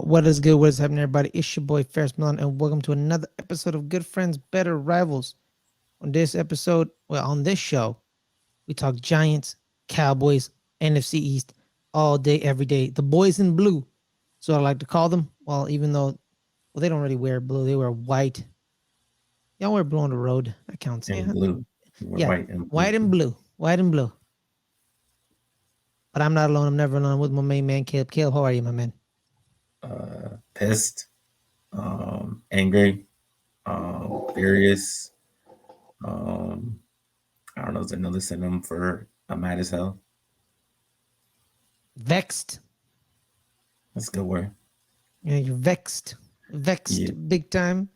What is good? What is happening, everybody? It's your boy Ferris Milan, and welcome to another episode of Good Friends, Better Rivals. On this episode, on this show, we talk Giants, Cowboys, NFC East all day, every day. The boys in blue, so I like to call them. Well, even though they don't really wear blue, they wear white. Y'all wear blue on the road. That counts. And blue. Yeah, White and blue. White and blue. But I'm not alone. I'm never alone. I'm with my main man, Caleb. Caleb, how are you, my man? Pissed, angry, furious. I don't know. There's another synonym for I'm mad as hell. Vexed. That's a good word. Yeah, you're vexed. Yeah. Big time.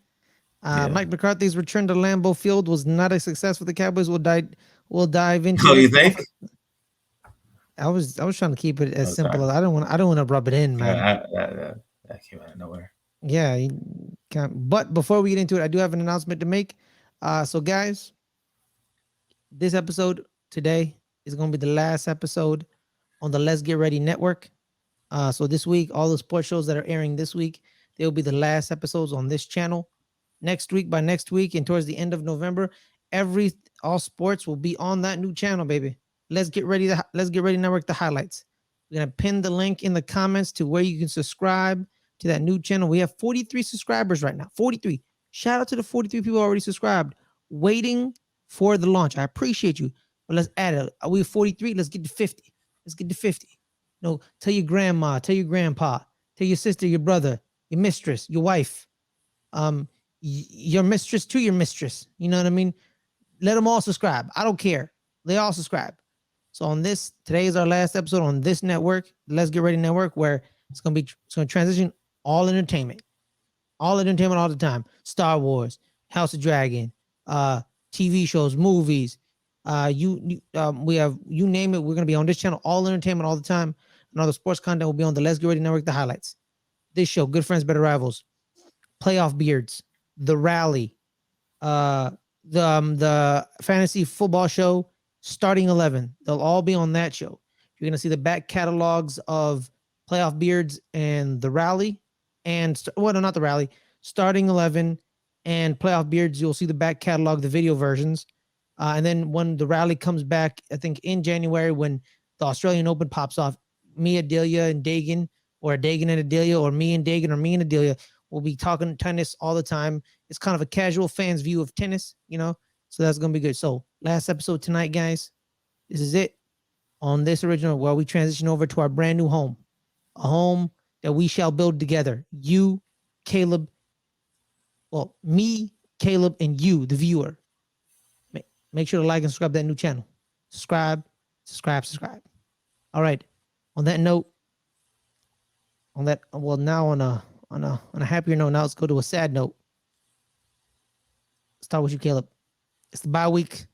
Mike McCarthy's return to Lambeau Field was not a success for the Cowboys. We'll dive into Oh, it. you think? I was trying to keep it as Okay. simple as I don't want to rub it in, man. That came out of nowhere. Yeah, you can't. But before we get into it, I do have an announcement to make. So guys, this episode today is going to be the last episode on the Let's Get Ready Network. So this week, all the sports shows that are airing this week, they will be the last episodes on this channel. By next week, and towards the end of November, all sports will be on that new channel, baby. Let's Get Ready Network, the highlights. We're gonna pin the link in the comments to where you can subscribe to that new channel. We have 43 subscribers right now. 43. Shout out to the 43 people already subscribed, waiting for the launch. I appreciate you. But let's add it. We have 43. Let's get to 50. Let's get to 50. No, tell your grandma, tell your grandpa, tell your sister, your brother, your mistress, your wife, your mistress to your mistress. You know what I mean? Let them all subscribe. I don't care. They all subscribe. So today is our last episode on this network, Let's Get Ready Network, where it's going to transition all entertainment all the time. Star Wars, House of Dragon, TV shows, movies. We have, you name it, we're going to be on this channel, all entertainment all the time. And all the sports content will be on the Let's Get Ready Network, the highlights. This show, Good Friends, Better Rivals, Playoff Beards, The Rally, the fantasy football show, Starting 11. They'll all be on that show. You're going to see the back catalogs of Playoff Beards and The Rally, not The Rally, Starting 11 and Playoff Beards. You'll see the back catalog, the video versions. And then when The Rally comes back, I think in January, when the Australian Open pops off, me, Adelia, and Dagan, or Dagan and Adelia, or me and Dagan, or me and Adelia, we'll be talking tennis all the time. It's kind of a casual fan's view of tennis, so that's going to be good. So last episode tonight, guys, this is it on this original, where we transition over to our brand new home, a home that we shall build together. You, Caleb, me, Caleb, and you, the viewer. Make sure to like and subscribe to that new channel. Subscribe. All right. On that note, now on a happier note, now let's go to a sad note. Start with you, Caleb. It's the bye week.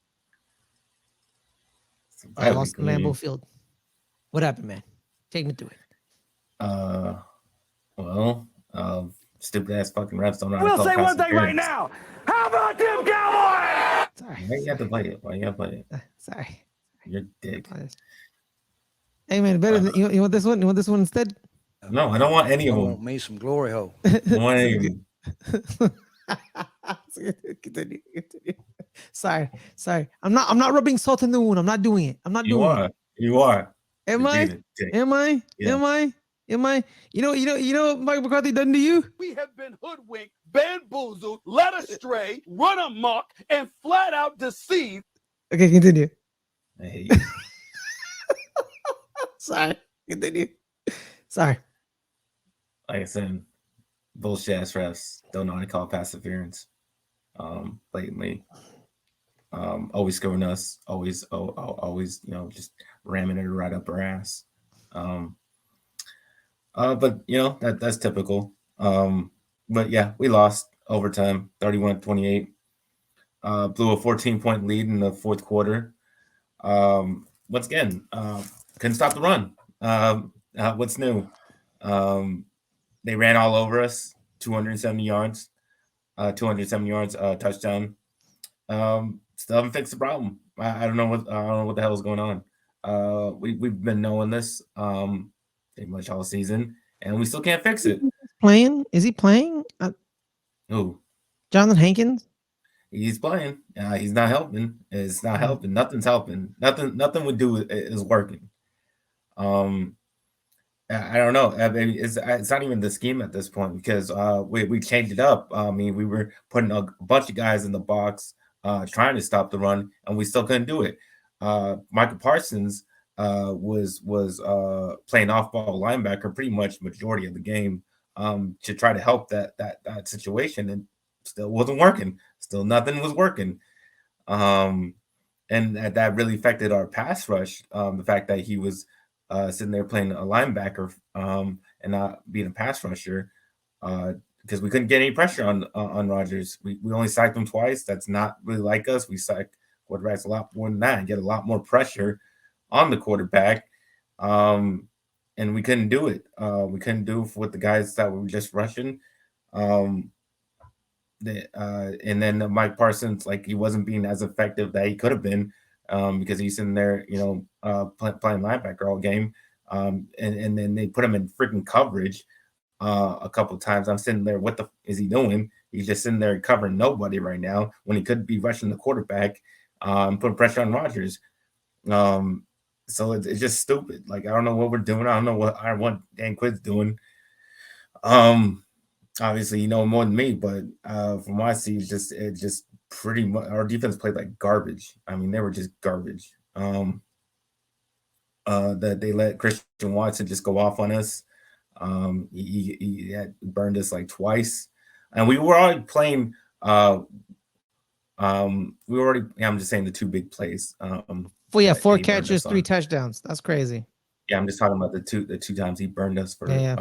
I lost Lambeau Field. What happened, man? Take me through it. Stupid ass fucking refs don't know how We'll to call say one thing right interference. now. How about them Cowboys? Sorry. Why you have to play it? Why you gotta play it? Sorry. You're a dick. Hey man, better than, you want this one? You want this one instead? No, I don't want any of I them. want me some glory hole. I don't want any of them. Continue. Sorry. I'm not rubbing salt in the wound. I'm not doing it. I'm not doing it. You are. Am I? Yeah. You know what Mike McCarthy done to you? We have been hoodwinked, bamboozled, led astray, run amok, and flat out deceived. Okay, continue. I hate you. Sorry. Continue. Sorry. Like I said, bullshit ass refs don't know how to call pass interference. Blatantly. Always screwing us. Always, just ramming it right up our ass. But that's typical. But yeah, we lost overtime, 31-28. Blew a 14-point lead in the fourth quarter. Once again, couldn't stop the run. What's new? They ran all over us, 270 yards, touchdown. Still haven't fixed the problem. I don't know what the hell is going on. We've been knowing this pretty much all season, and we still can't fix it. playing? Is he playing? Who? Jonathan Hankins? He's playing. He's not helping. It's not Hmm. helping. Nothing's helping. Nothing we do is working. Um, I don't know. I mean, it's not even the scheme at this point because we changed it up. I mean, we were putting a bunch of guys in the box trying to stop the run, and we still couldn't do it. Michael Parsons was playing off ball linebacker pretty much majority of the game to try to help that situation, and still wasn't working. Still nothing was working. Um, and that really affected our pass rush. The fact that he was sitting there playing a linebacker and not being a pass rusher because we couldn't get any pressure on Rodgers. We only sacked him twice. That's not really like us. We sack quarterbacks a lot more than that and get a lot more pressure on the quarterback. And we couldn't do it. We couldn't do it with the guys that were just rushing. Um, and then Mike Parsons, like he wasn't being as effective that he could have been because he's in there, playing linebacker all game. And then they put him in freaking coverage a couple of times. I'm sitting there, what the is he doing? He's just sitting there covering nobody right now when he could be rushing the quarterback, putting pressure on Rodgers. So it's just stupid. Like I don't know what we're doing. I don't know what Dan Quinn's doing. Obviously you know more than me, but from what I see, it just pretty much our defense played like garbage. I mean, they were just garbage. That they let Christian Watson just go off on us. He had burned us like twice, and we were already playing. I'm just saying the two big plays. Well, yeah, That 4 he burned catches, us 3 on. touchdowns. That's crazy. Yeah, I'm just talking about the two times he burned us for Yeah.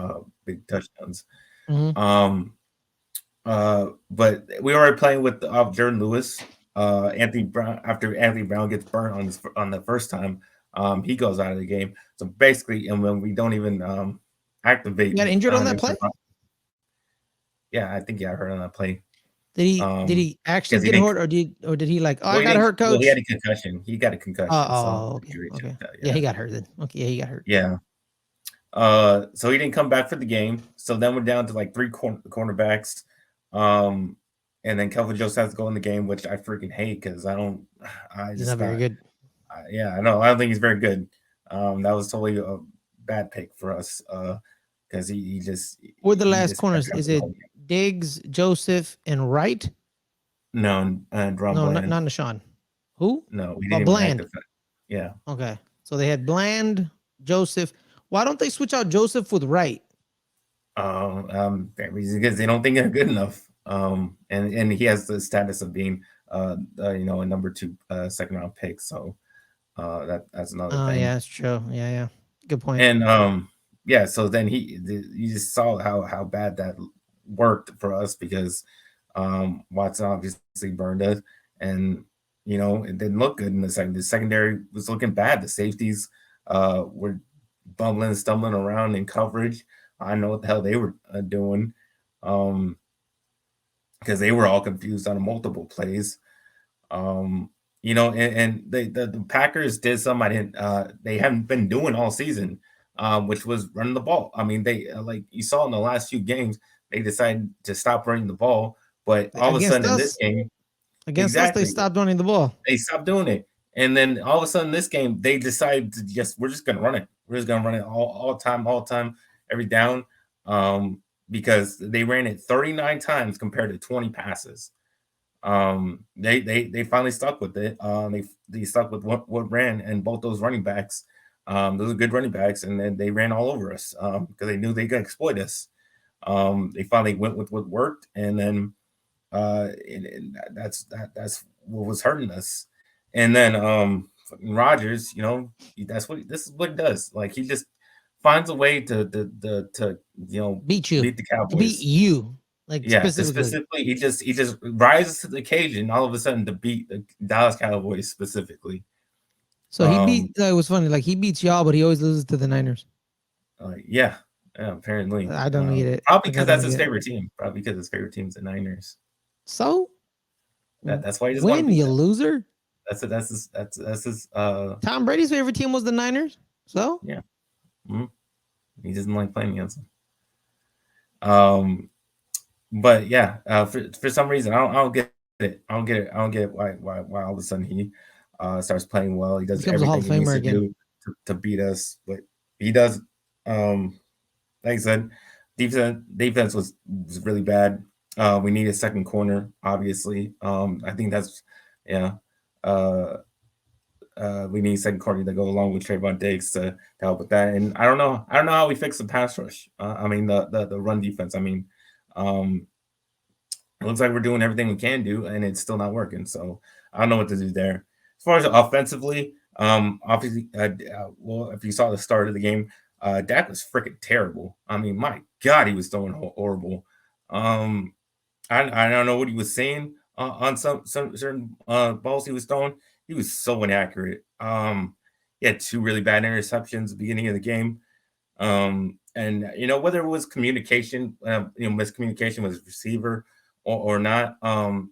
big touchdowns. Mhm. But we were already playing with Jordan Lewis. Anthony Brown, after Anthony Brown gets burned on the first time, he goes out of the game. So basically, and when we don't even activate, You got injured on that play? Yeah, I think I heard on that play. Did he actually 'cause he get didn't- hurt, or did he like, oh, Well, I got hurt, Well, coach? he had a concussion. He got a concussion. Oh, So okay. Yeah, he got hurt then. Okay, yeah, he got hurt. Yeah. So he didn't come back for the game. So then we're down to like 3 cornerbacks. And then Kelvin Jones has to go in the game, which I freaking hate because He's not very good. I know. I don't think he's very good. That was totally a bad pick for us because he just. Who are the he last just corners? kept Is the it whole game. Diggs, Joseph, and Wright? No, and Ron No, Bland. not Nashawn. Who? No, we Oh, didn't Bland. even Yeah. Okay, so they had Bland, Joseph. Why don't they switch out Joseph with Wright? Because they don't think they're good enough. And he has the status of being a number 2 second round pick. So that's another Oh, thing. yeah, that's true. Yeah. Good point. And yeah, so then you just saw how bad that worked for us because Watson obviously burned us, and it didn't look good in the second. The secondary was looking bad. The safeties were bumbling, stumbling around in coverage. I don't know what the hell they were doing, because they were all confused on multiple plays. And the Packers did something they haven't been doing all season, which was running the ball. I mean, they like you saw in the last few games, they decided to stop running the ball, but all of a sudden in this game, Against us, they stopped running the ball. they stopped doing it. And then all of a sudden this game, they decided to we're just gonna run it. We're just gonna run it all time, every down. Because they ran it 39 times compared to 20 passes. They finally stuck with it. They stuck with what ran, and both those running backs, those are good running backs, and then they ran all over us because they knew they could exploit us. They finally went with what worked, and then and that's what was hurting us. And then Rodgers, this is what he does. Like he just finds a way to Beat you. beat the Cowboys. Beat you. Like Yeah, specifically. he just rises to the occasion all of a sudden to beat the Dallas Cowboys specifically. So he beat. It was funny. Like he beats y'all, but he always loses to the Niners. Yeah, apparently. I don't get it. Probably because that's his favorite team. Probably because his favorite team's the Niners. So That's why he just won. You loser. That's his. Tom Brady's favorite team was the Niners. So yeah, he doesn't like playing against them. Um, but yeah, for some reason, I don't get it. I don't get it. I don't get it. Why all of a sudden he starts playing well. He does Becomes a Hall everything of he needs Famer to again. do to beat us, but he does. Like I said, defense was really bad. We need a second corner, obviously. I think that's yeah. Uh, we need second corner to go along with Trayvon Diggs to help with that. And I don't know. I don't know how we fix the pass rush. I mean the run defense. I mean, um, it looks like we're doing everything we can do, and it's still not working. So I don't know what to do there. As far as offensively, obviously, well, if you saw the start of the game, Dak was freaking terrible. I mean, my God, he was throwing horrible. Um, I don't know what he was saying on some certain balls he was throwing. He was so inaccurate. He had two really bad interceptions at the beginning of the game. And whether it was communication, miscommunication with his receiver or not,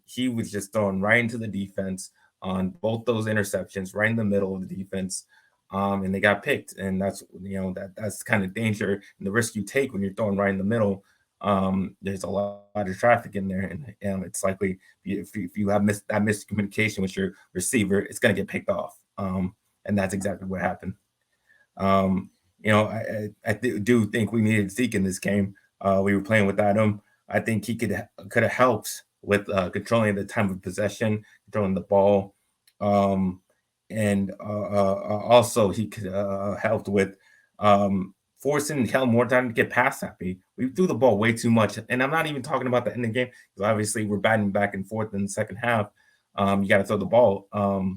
he was just thrown right into the defense on both those interceptions, right in the middle of the defense. And they got picked, and that's kind of danger and the risk you take when you're throwing right in the middle. There's a lot of traffic in there, and it's likely if you have that miscommunication with your receiver, it's going to get picked off. And that's exactly what happened. Um, I do think we needed Zeke in this game. We were playing without him. I think he could have helped with controlling the time of possession, controlling the ball, um, and also he could helped with forcing Kellen Moore time to get pass happy. We threw the ball way too much, and I'm not even talking about the end of the game because obviously we're batting back and forth in the second half. You got to throw the ball.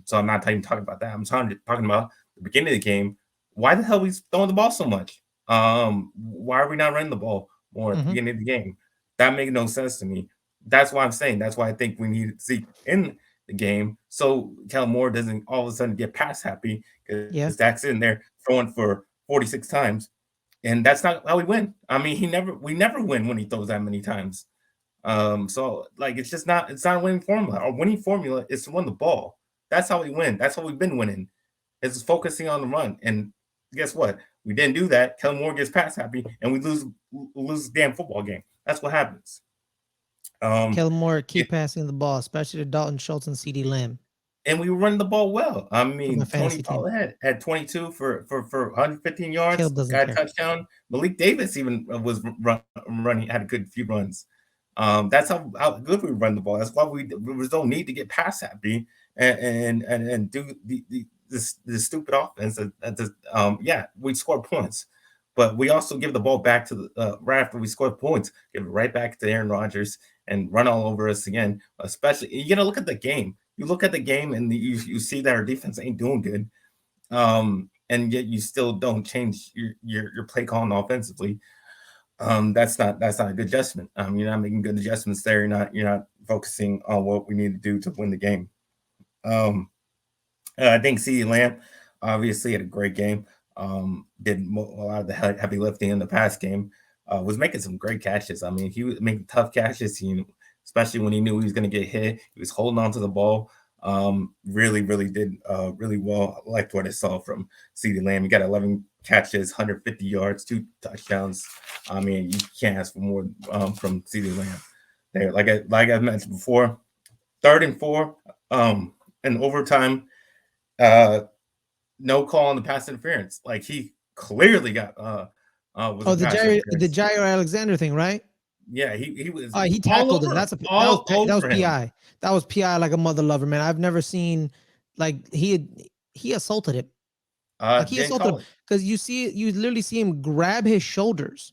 So I'm not even talking about that. I'm talking about the beginning of the game. Why the hell are we throwing the ball so much? Why are we not running the ball more at the Mhm. beginning of the game? That made no sense to me. That's why I'm saying. That's why I think we need Zeke in the game so Kellen Moore doesn't all of a sudden get pass happy because Yeah. Dak's in there throwing for 46 times, and that's not how we win. I mean, we never win when he throws that many times. So like it's not a winning formula. Our winning formula is to run the ball. That's how we win. That's how we've been winning. It's focusing on the run. And guess what? We didn't do that. Kellen Moore gets pass happy, and we lose the damn football game. That's what happens. Um, Kellen Moore yeah, keep passing the ball, especially to Dalton Schultz and CD Lamb and we were running the ball well. I from my mean, Tony fantasy team. Pollard had 22 for 115 Caleb yards, doesn't got a care. touchdown. Malik Davis even was running, had a good few runs. That's how good we run the ball. That's why we don't need to get pass happy and do the stupid offense. Yeah, we score points, but we also give the ball back to the right after we score points, give it right back to Aaron Rodgers and run all over us again. Especially, look at the game. You look at the game and you see that our defense ain't doing good. And yet you still don't change your play calling offensively. That's not a good adjustment. You're not making good adjustments there. You're not focusing on what we need to do to win the game. Um, I think CeeDee Lamb obviously had a great game. Did a lot of the heavy lifting in the past game. Was making some great catches. I mean, he was making tough catches. Especially when he knew he was going to get hit. He was holding on to the ball. Really did really well. I liked what I saw from CeeDee Lamb. He got 11 catches, 150 yards, 2 touchdowns. I mean, you can't ask for more from CeeDee Lamb. There, like I mentioned before, 3rd and 4, in overtime. Uh, no call on the pass interference. Like he clearly got was Oh, a the pass the interference. Jair Alexander thing, right? Yeah, he was He all tackled him. over him, That all was over him. PI. That was PI like a mother lover, man. I've never seen like he assaulted him. Like he Didn't assaulted call him it. because you literally see him grab his shoulders.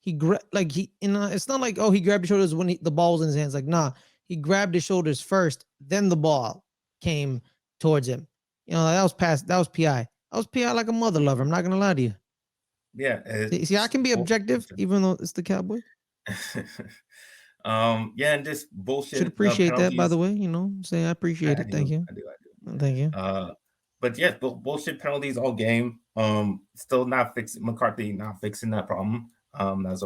It's not like he grabbed his shoulders when the ball was in his hands. Like nah, he grabbed his shoulders first, then the ball came towards him. That was past. That was PI. That was PI like a mother lover. I'm not gonna lie to you. Yeah, See, I can be objective even though it's the Cowboys. yeah, and just Should bullshit appreciate that, by the penalties. way. Say I appreciate I it. Thank do, you. I do, I Thank you. do. But yeah, bullshit penalties all game. Still not fixing McCarthy, not fixing that problem. That's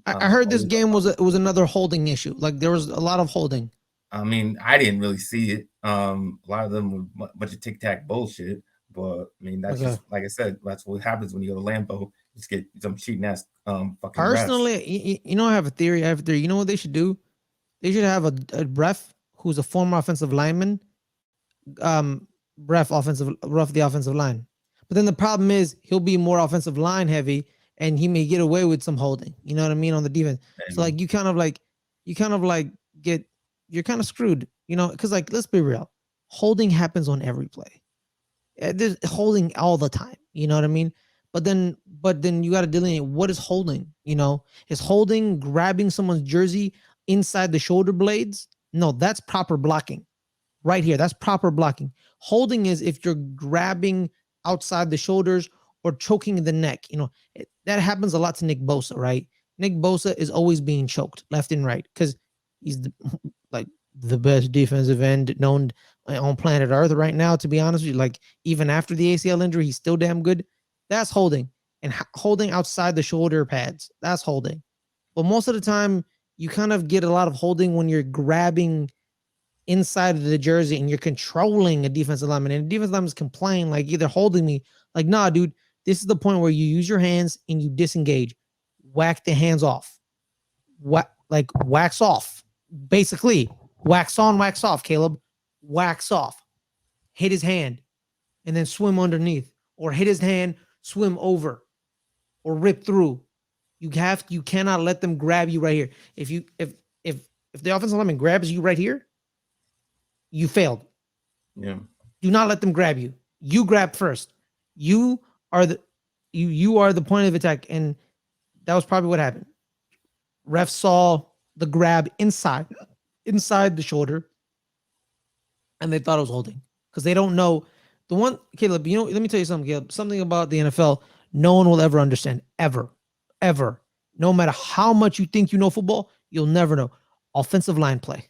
I heard this always a game problem. was another holding issue. Like there was a lot of holding. I mean, I didn't really see it. A lot of them were a bunch of tic tac bullshit. But I mean, that's Okay. just like I said. That's what happens when you go to Lambeau. You just get some cheating ass fucking refs. Personally, I have a theory. You know what they should do? They should have a ref who's a former offensive lineman, ref the offensive line. But then the problem is he'll be more offensive line heavy, and he may get away with some holding. You know what I mean on the defense. So like you're kind of screwed. Because like let's be real, holding happens on every play. There's holding all the time. You know what I mean? But then you got to delineate what is holding. Is holding grabbing someone's jersey inside the shoulder blades? No, that's proper blocking. Right here, that's proper blocking. Holding is if you're grabbing outside the shoulders or choking the neck. That happens a lot to Nick Bosa, right? Nick Bosa is always being choked left and right because he's the best defensive end known on planet Earth right now. To be honest with you, like even after the ACL injury, he's still damn good. That's holding, and holding outside the shoulder pads. That's holding. But most of the time, you kind of get a lot of holding when you're grabbing inside of the jersey and you're controlling a defensive lineman, and the defensive lineman's complain like either holding me, like, nah, dude, this is the point where you use your hands and you disengage, whack the hands off, wax off, basically wax on, wax off, Caleb, wax off, hit his hand and then swim underneath, or hit his hand, swim over, or rip through. You cannot let them grab you right here. If the offensive lineman grabs you right here, you failed. Yeah. Do not let them grab you. You grab first. You are the point of attack, and that was probably what happened. Ref saw the grab inside the shoulder, and they thought it was holding because they don't know the one. Caleb, let me tell you something, Caleb. Something about the NFL no one will ever understand, ever. No matter how much you think you know football, you'll never know. Offensive line play.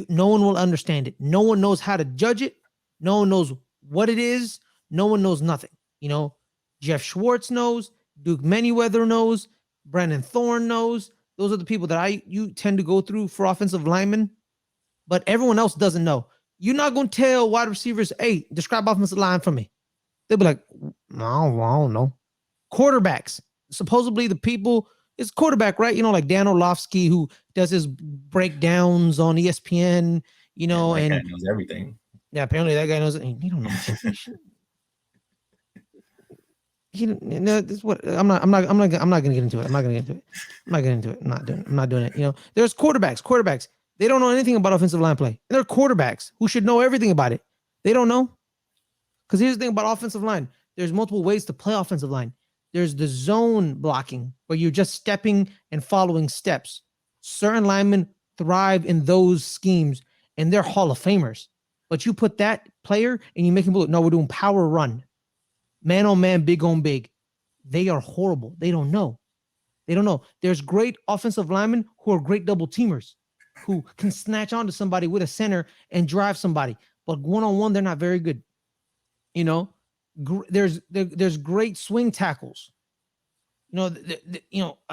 No one will understand it. No one knows how to judge it. No one knows what it is. No one knows nothing. Jeff Schwartz knows. Duke Manyweather knows. Brandon Thorne knows. Those are the people that you tend to go through for offensive linemen. But everyone else doesn't know. You're not going to tell wide receivers, hey, describe offensive line for me. They'll be like, no, I don't know. Quarterbacks. Supposedly the people, it's quarterback, right? Like Dan Orlovsky, who does his breakdowns on ESPN, and guy knows everything. Yeah, apparently that guy knows it. He don't know this is what I'm not gonna get into it. I'm not doing it. There's quarterbacks. They don't know anything about offensive line play. And they're quarterbacks who should know everything about it. They don't know. Because here's the thing about offensive line. There's multiple ways to play offensive line. There's the zone blocking where you're just stepping and following steps. Certain linemen thrive in those schemes and they're Hall of Famers. But you put that player and you make him look, no, we're doing power run. Man on man, big on big. They are horrible. They don't know. There's great offensive linemen who are great double teamers who can snatch onto somebody with a center and drive somebody. But one-on-one, they're not very good. There's great swing tackles. A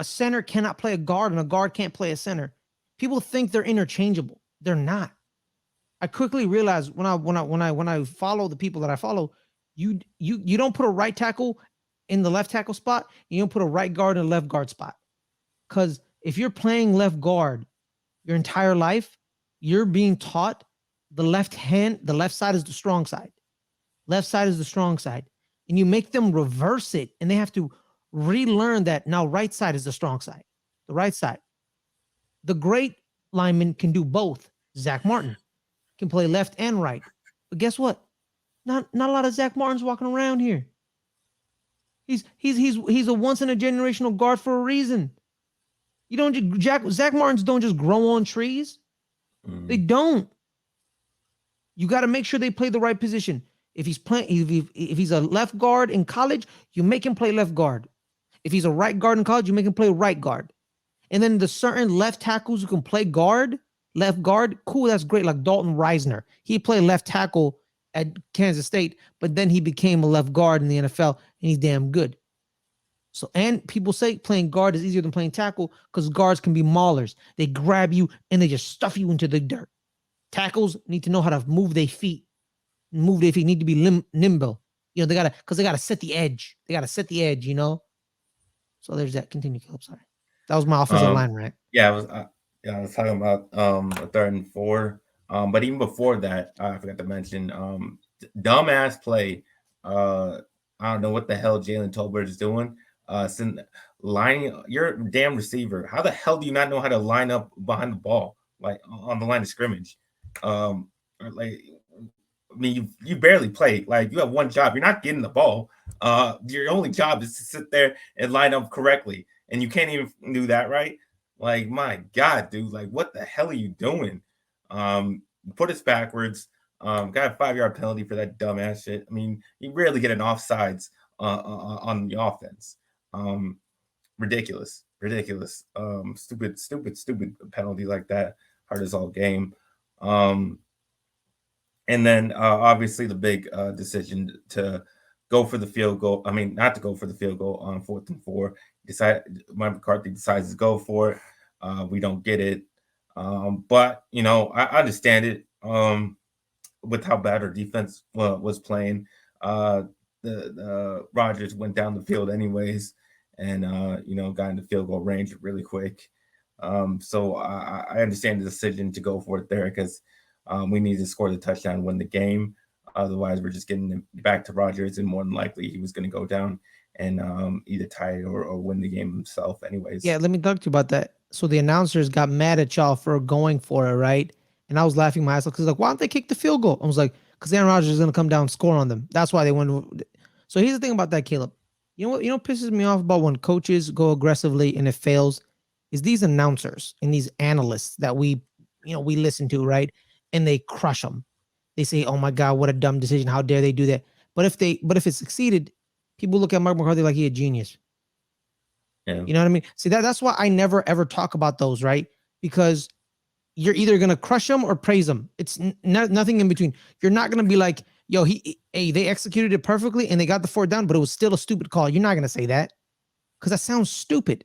center cannot play a guard and a guard can't play a center. People think they're interchangeable. They're not. I quickly realized when I follow the people that I follow, you don't put a right tackle in the left tackle spot. You don't put a right guard in the left guard spot. Because if you're playing left guard your entire life, you're being taught the left side is the strong side. Left side is the strong side. And you make them reverse it, and they have to relearn that now right side is the strong side. The right side. The great lineman can do both. Zach Martin can play left and right. But guess what? Not a lot of Zach Martins walking around here. He's a once in a generational guard for a reason. Zach Martins don't just grow on trees. They don't. You got to make sure they play the right position. If he's a left guard in college, you make him play left guard. If he's a right guard in college, you make him play right guard. And then the certain left tackles who can play left guard, cool, that's great. Like Dalton Reisner. He played left tackle at Kansas State, but then he became a left guard in the NFL, and he's damn good. So, and people say playing guard is easier than playing tackle because guards can be maulers. They grab you and they just stuff you into the dirt. Tackles need to know how to move their feet. Need to be nimble. They gotta set the edge. So there's that. Continue, Caleb. Sorry. That was my offensive Um, line, right? yeah, I was talking about a 3rd and 4. But even before that, I forgot to mention dumbass play. I don't know what the hell Jalen Tolbert is doing. Lining your damn receiver. How the hell do you not know how to line up behind the ball, like on the line of scrimmage? Like, I mean, you barely play. Like, you have one job. You're not getting the ball. Your only job is to sit there and line up correctly, and you can't even do that right. Like, my God, dude. Like, what the hell are you doing? Put us backwards. Got a 5-yard penalty for that dumbass shit. I mean, you rarely get an offsides on the offense. Ridiculous. Stupid penalty like that. Hard as all game. And then obviously the big decision to go for the field goal. I mean, not to go for the field goal on 4th and 4. Mike McCarthy decides to go for it. We don't get it. But, I understand it with how bad our defense was playing. The Rodgers went down the field anyways and, got into field goal range really quick. So I understand the decision to go for it there because we need to score the touchdown, win the game. Otherwise, we're just getting back to Rodgers, and more than likely he was going to go down and either tie it or win the game himself anyways. Yeah, let me talk to you about that. So the announcers got mad at y'all for going for it, right? And I was laughing my ass off because like, why don't they kick the field goal? I was like, because Aaron Rodgers is going to come down and score on them. That's why they went. So here's the thing about that, Caleb. You know what? Pisses me off about when coaches go aggressively and it fails is these announcers and these analysts that we listen to, right? And they crush them. They say, "Oh my God, what a dumb decision! How dare they do that?" But if it succeeded, people look at Mark McCarthy like he a genius. Yeah. You know what I mean? See, that's why I never ever talk about those, right? Because you're either gonna crush them or praise them. It's nothing in between. You're not gonna be like, "Yo, they executed it perfectly and they got the 4th down, but it was still a stupid call." You're not gonna say that because that sounds stupid.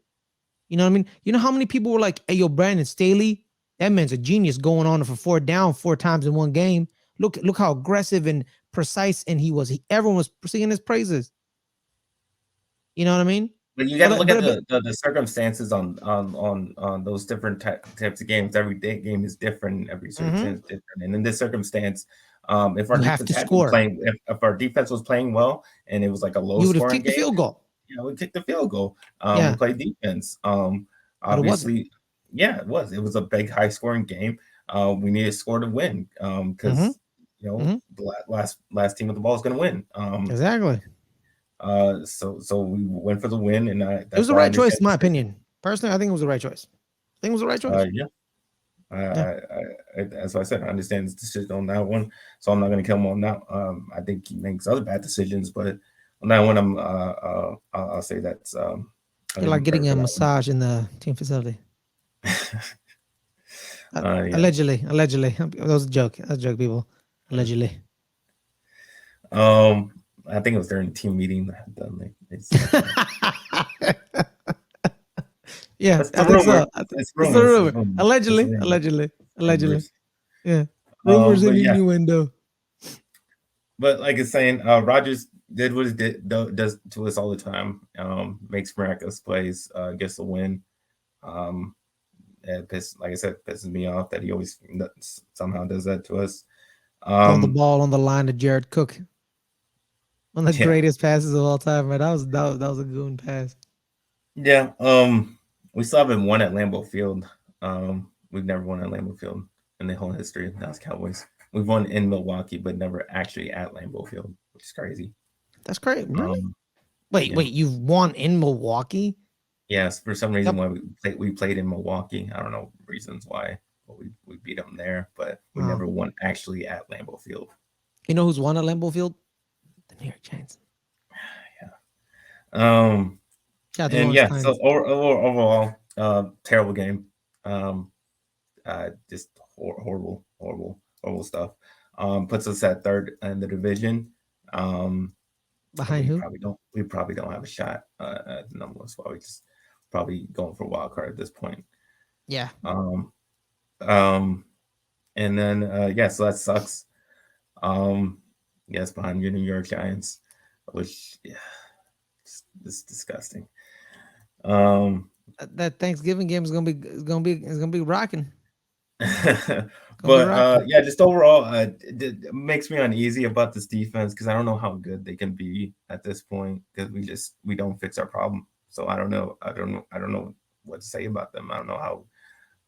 You know what I mean? You know how many people were like, "Hey, yo, Brandon Staley, that man's a genius going on for 4 down 4 times in one game. Look how aggressive and precise and he was. Everyone was singing his praises." You know what I mean? But you got to look at the circumstances on those different types of games. Every day game is different. Every circumstance is different. And in this circumstance, if our defense had been playing, if our defense was playing well, and it was like a low scoring game, the field goal. We kicked the field goal. We played defense. Obviously, it was. It was a big, high scoring game. We needed to score to win because the last team with the ball is going to win. Exactly. So we went for the win, and it was the right choice, in my opinion. Personally, I think it was the right choice. I think it was the right choice. As I said, I understand the decision on that one, so I'm not going to kill him on that. I think he makes other bad decisions, but on that one, I'll say that's like getting a massage in the team facility. Allegedly, that was a joke. That's a joke, people. Allegedly. I think it was during the team meeting. Yeah, I think so. It's the rumor. Allegedly. Yeah. Rumors and innuendo. But like it's saying, Rodgers did what he does to us all the time. Makes miraculous plays, gets a win. Like I said, pisses me off that he always somehow does that to us. Throw the ball on the line to Jared Cook. One of the greatest passes of all time, right? That was a goon pass. Yeah. We still haven't won at Lambeau Field. We've never won at Lambeau Field in the whole history of Dallas Cowboys. We've won in Milwaukee, but never actually at Lambeau Field, which is crazy. That's great. Really? Wait, you've won in Milwaukee? Yes, for some reason why we played in Milwaukee. I don't know reasons why, but we beat them there, but we never won actually at Lambeau Field. You know who's won at Lambeau Field? The New York Giants. Yeah. So overall, terrible game. Just horrible stuff. Puts us at 3rd in the division. Behind who? We probably don't have a shot at the number 1 spot. We just probably going for a wild card at this point. Yeah. And then so that sucks. Yes, behind your New York Giants, which it's disgusting. That Thanksgiving game is gonna be rocking. Gonna be but rocking. yeah, just overall, it makes me uneasy about this defense because I don't know how good they can be at this point because we don't fix our problem. So I don't know. I don't know what to say about them. I don't know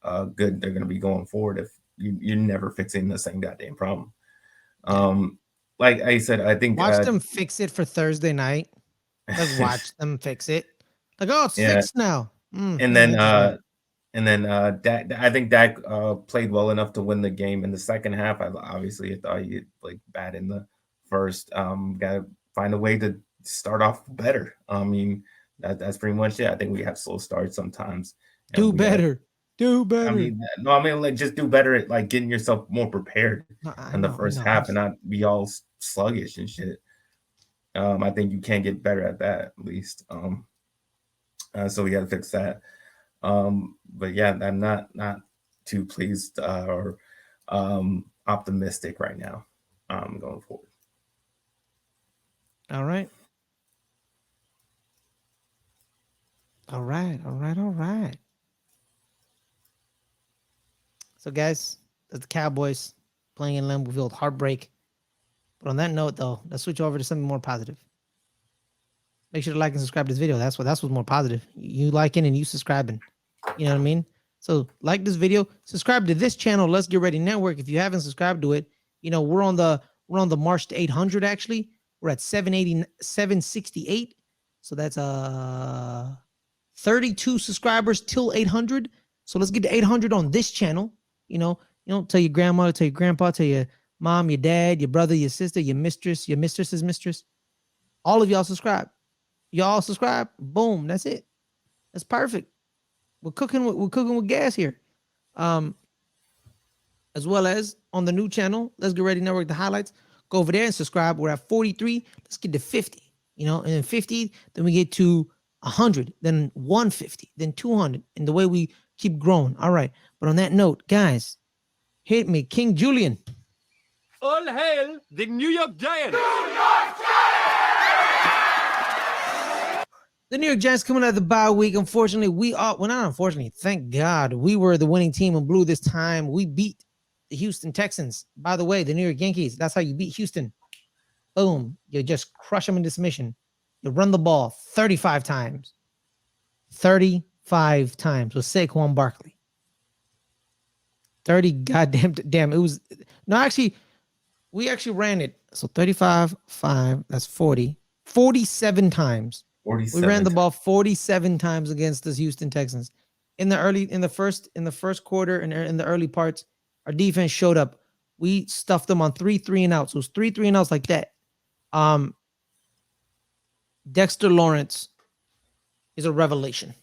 how good they're going to be going forward if you're never fixing the same goddamn problem. Like I said, I think Watch them fix it for Thursday night. Like watch them fix it. Like, oh, it's yeah, fixed now. and Interesting. Dak, I think Dak played well enough to win the game in the second half. I thought he did like bad in the first. Got to find a way to start off better. I mean, that's pretty much it. I think we have slow starts sometimes. And Do we gotta, better. Do better. I mean, no, I mean like just do better at like getting yourself more prepared No, I in the know. first half and not be all sluggish and shit. I think you can get better at that at least. So we got to fix that. But yeah, I'm not too pleased or optimistic right now. Going forward. All right. All right. All right. All right. So, guys, that's the Cowboys playing in Lambeau Field. Heartbreak. But on that note, though, let's switch over to something more positive. Make sure to like and subscribe to this video. That's what's more positive. You liking and you subscribing. You know what I mean? So like this video, subscribe to this channel, Let's Get Ready Network. If you haven't subscribed to it, you know, we're on the march to 800 actually. We're at 768. So that's 32 subscribers till 800. So let's get to 800 on this channel. You know, tell your grandma, tell your grandpa, tell your mom, your dad, your brother, your sister, your mistress's mistress. All of y'all subscribe. Y'all subscribe. Boom. That's it. That's perfect. We're cooking with gas here. As well as on the new channel, Let's Get Ready Network, the highlights. Go over there and subscribe. We're at 43. Let's get to 50. You know, and then 50, then we get to 100, then 150, then 200. And the way we keep growing. All right. But on that note, guys, hit me. King Julian. All hail the New York Giants. The New York Giants coming out of the bye week. Unfortunately, not unfortunately, thank God, we were the winning team in blue this time. We beat the Houston Texans. By the way, the New York Yankees, that's how you beat Houston. Boom. You just crush them into submission. You run the ball 35 times. 35 times with Saquon Barkley. 30 damn. It was, no, actually, we actually ran it. So 35, 5, that's 40. 47 times. 47 we ran the ball 47 times against the Houston Texans. In the first quarter and in the early parts, our defense showed up. We stuffed them on 3 and outs. It was 3 and outs like that. Dexter Lawrence is a revelation.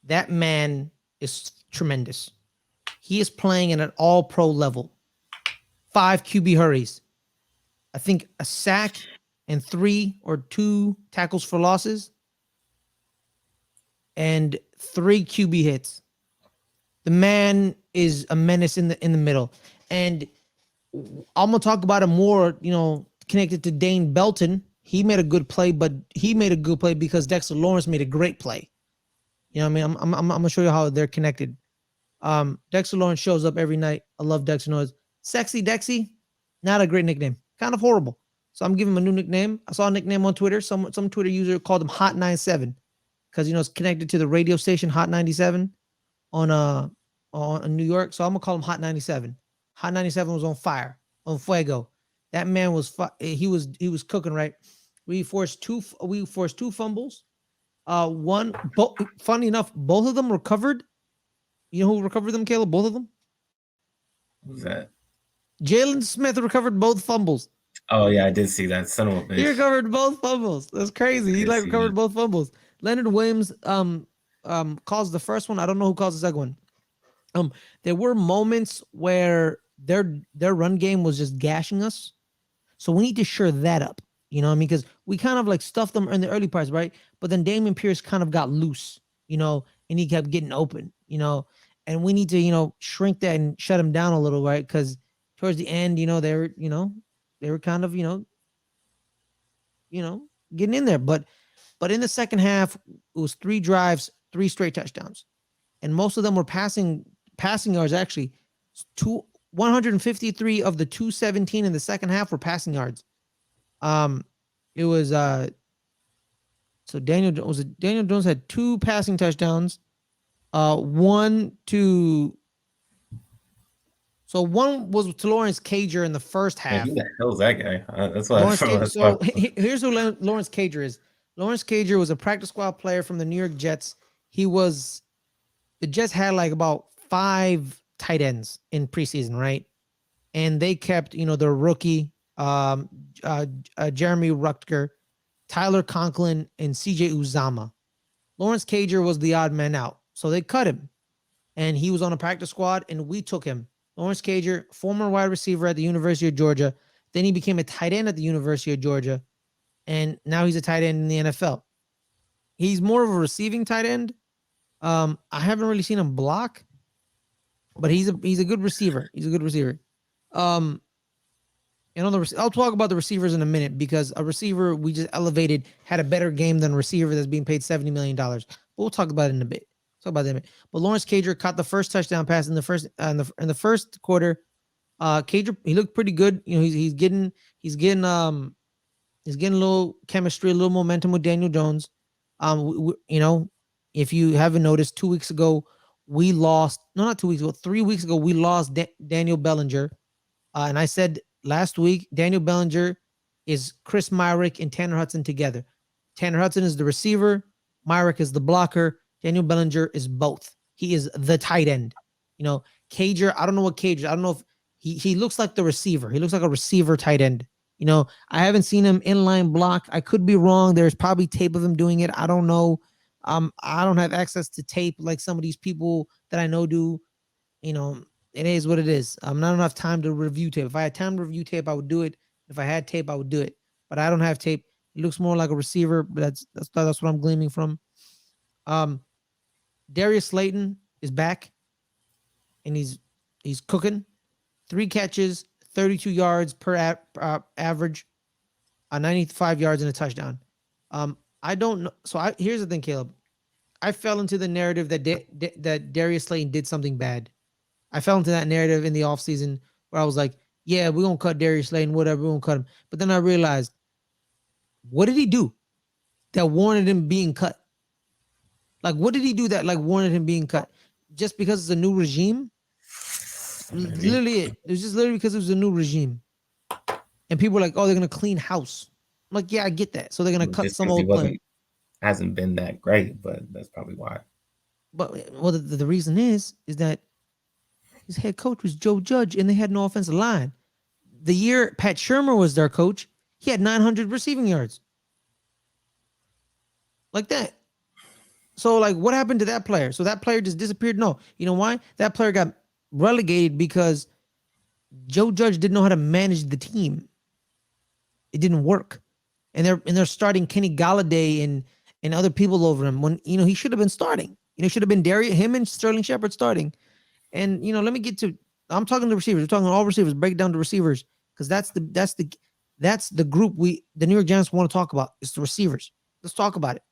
That man is tremendous. He is playing at an all-pro level. 5 QB hurries. I think a sack and 3 or 2 tackles for losses and 3 QB hits. The man is a menace in the middle. And I'm gonna talk about him more, connected to Dane Belton. He made a good play, but he made a good play because Dexter Lawrence made a great play. You know what I mean? I'm gonna show you how they're connected. Dexter Lawrence shows up every night. I love Dexter Lawrence. Sexy Dexy, not a great nickname. Kind of horrible. So I'm giving him a new nickname. I saw a nickname on Twitter. Some Twitter user called him Hot 97 because it's connected to the radio station Hot 97 on New York. So I'm gonna call him Hot 97. Hot 97 was on fire, on fuego. That man was he was cooking, right? We forced two fumbles. Funny enough, both of them recovered. You know who recovered them, Caleb? Both of them. Who's that? Jalen Smith recovered both fumbles. Oh yeah, I did see that. Son of a bitch. He recovered both fumbles. That's crazy. He recovered both fumbles. Leonard Williams caused the first one. I don't know who caused the second one. There were moments where their run game was just gashing us. So we need to shore that up. You know what I mean? Because we kind of like stuffed them in the early parts, right? But then Dameon Pierce kind of got loose, and he kept getting open, and we need to, shrink that and shut him down a little, right? Because towards the end, they were kind of, getting in there. But But in the second half, it was 3 drives, 3 straight touchdowns, and most of them were passing yards. Actually, 153 of the 217 in the second half were passing yards. It was so Daniel Jones had 2 passing touchdowns. One to So one was to Lawrence Cager in the first half. Man, who the hell is that guy? That's what Lawrence Cager, that's so why- here's who Lawrence Cager is. Lawrence Cager was a practice squad player from the New York Jets. The Jets had like about 5 tight ends in preseason, right? And they kept, their rookie, Jeremy Rutger, Tyler Conklin, and CJ Uzama. Lawrence Cager was the odd man out. So they cut him. And he was on a practice squad, and we took him. Lawrence Cager, former wide receiver at the University of Georgia. Then he became a tight end at the University of Georgia. And now he's a tight end in the NFL. He's more of a receiving tight end. I haven't really seen him block, but he's a good receiver. He's a good receiver. And I'll talk about the receivers in a minute, because a receiver we just elevated had a better game than a receiver that's being paid $70 million. But we'll talk about it in a bit. But Lawrence Cager caught the first touchdown pass in the first quarter. Cager, he looked pretty good. He's getting a little chemistry, a little momentum with Daniel Jones. If you haven't noticed, 2 weeks ago we lost. No, not 2 weeks ago. 3 weeks ago we lost Daniel Bellinger, and I said last week Daniel Bellinger is Chris Myrick and Tanner Hudson together. Tanner Hudson is the receiver. Myrick is the blocker. Daniel Bellinger is both. He is the tight end. Cager, I don't know what Cager. I don't know if he looks like the receiver. He looks like a receiver tight end. I haven't seen him inline block. I could be wrong. There's probably tape of him doing it. I don't know. I don't have access to tape like some of these people that I know do. It is what it is. Not enough time to review tape. If I had time to review tape, I would do it. If I had tape, I would do it. But I don't have tape. He looks more like a receiver. But that's what I'm gleaming from. Darius Slayton is back, and he's cooking. 3 catches, 32 yards per average, 95 yards and a touchdown. I don't know. So here's the thing, Caleb. I fell into the narrative that Darius Slayton did something bad. I fell into that narrative in the offseason where I was like, yeah, we're going to cut Darius Slayton, whatever, we're going to cut him. But then I realized, what did he do that warranted him being cut? Like, what did he do that warranted him being cut? Just because it's a new regime? Literally it. It was just literally because it was a new regime. And people were like, oh, they're going to clean house. I'm like, yeah, I get that. So they're going to cut some old player. Hasn't been that great, but that's probably why. But the reason is that his head coach was Joe Judge, and they had no offensive line. The year Pat Shurmur was their coach, he had 900 receiving yards. Like that. So, what happened to that player? So that player just disappeared? No. You know why? That player got relegated because Joe Judge didn't know how to manage the team. It didn't work. And they're starting Kenny Galladay and other people over him when, he should have been starting. Should have been him and Sterling Shepard starting. And, let me get to, I'm talking to receivers. We're talking all receivers, break down the receivers, because that's the group the New York Giants want to talk about. It's the receivers. Let's talk about it.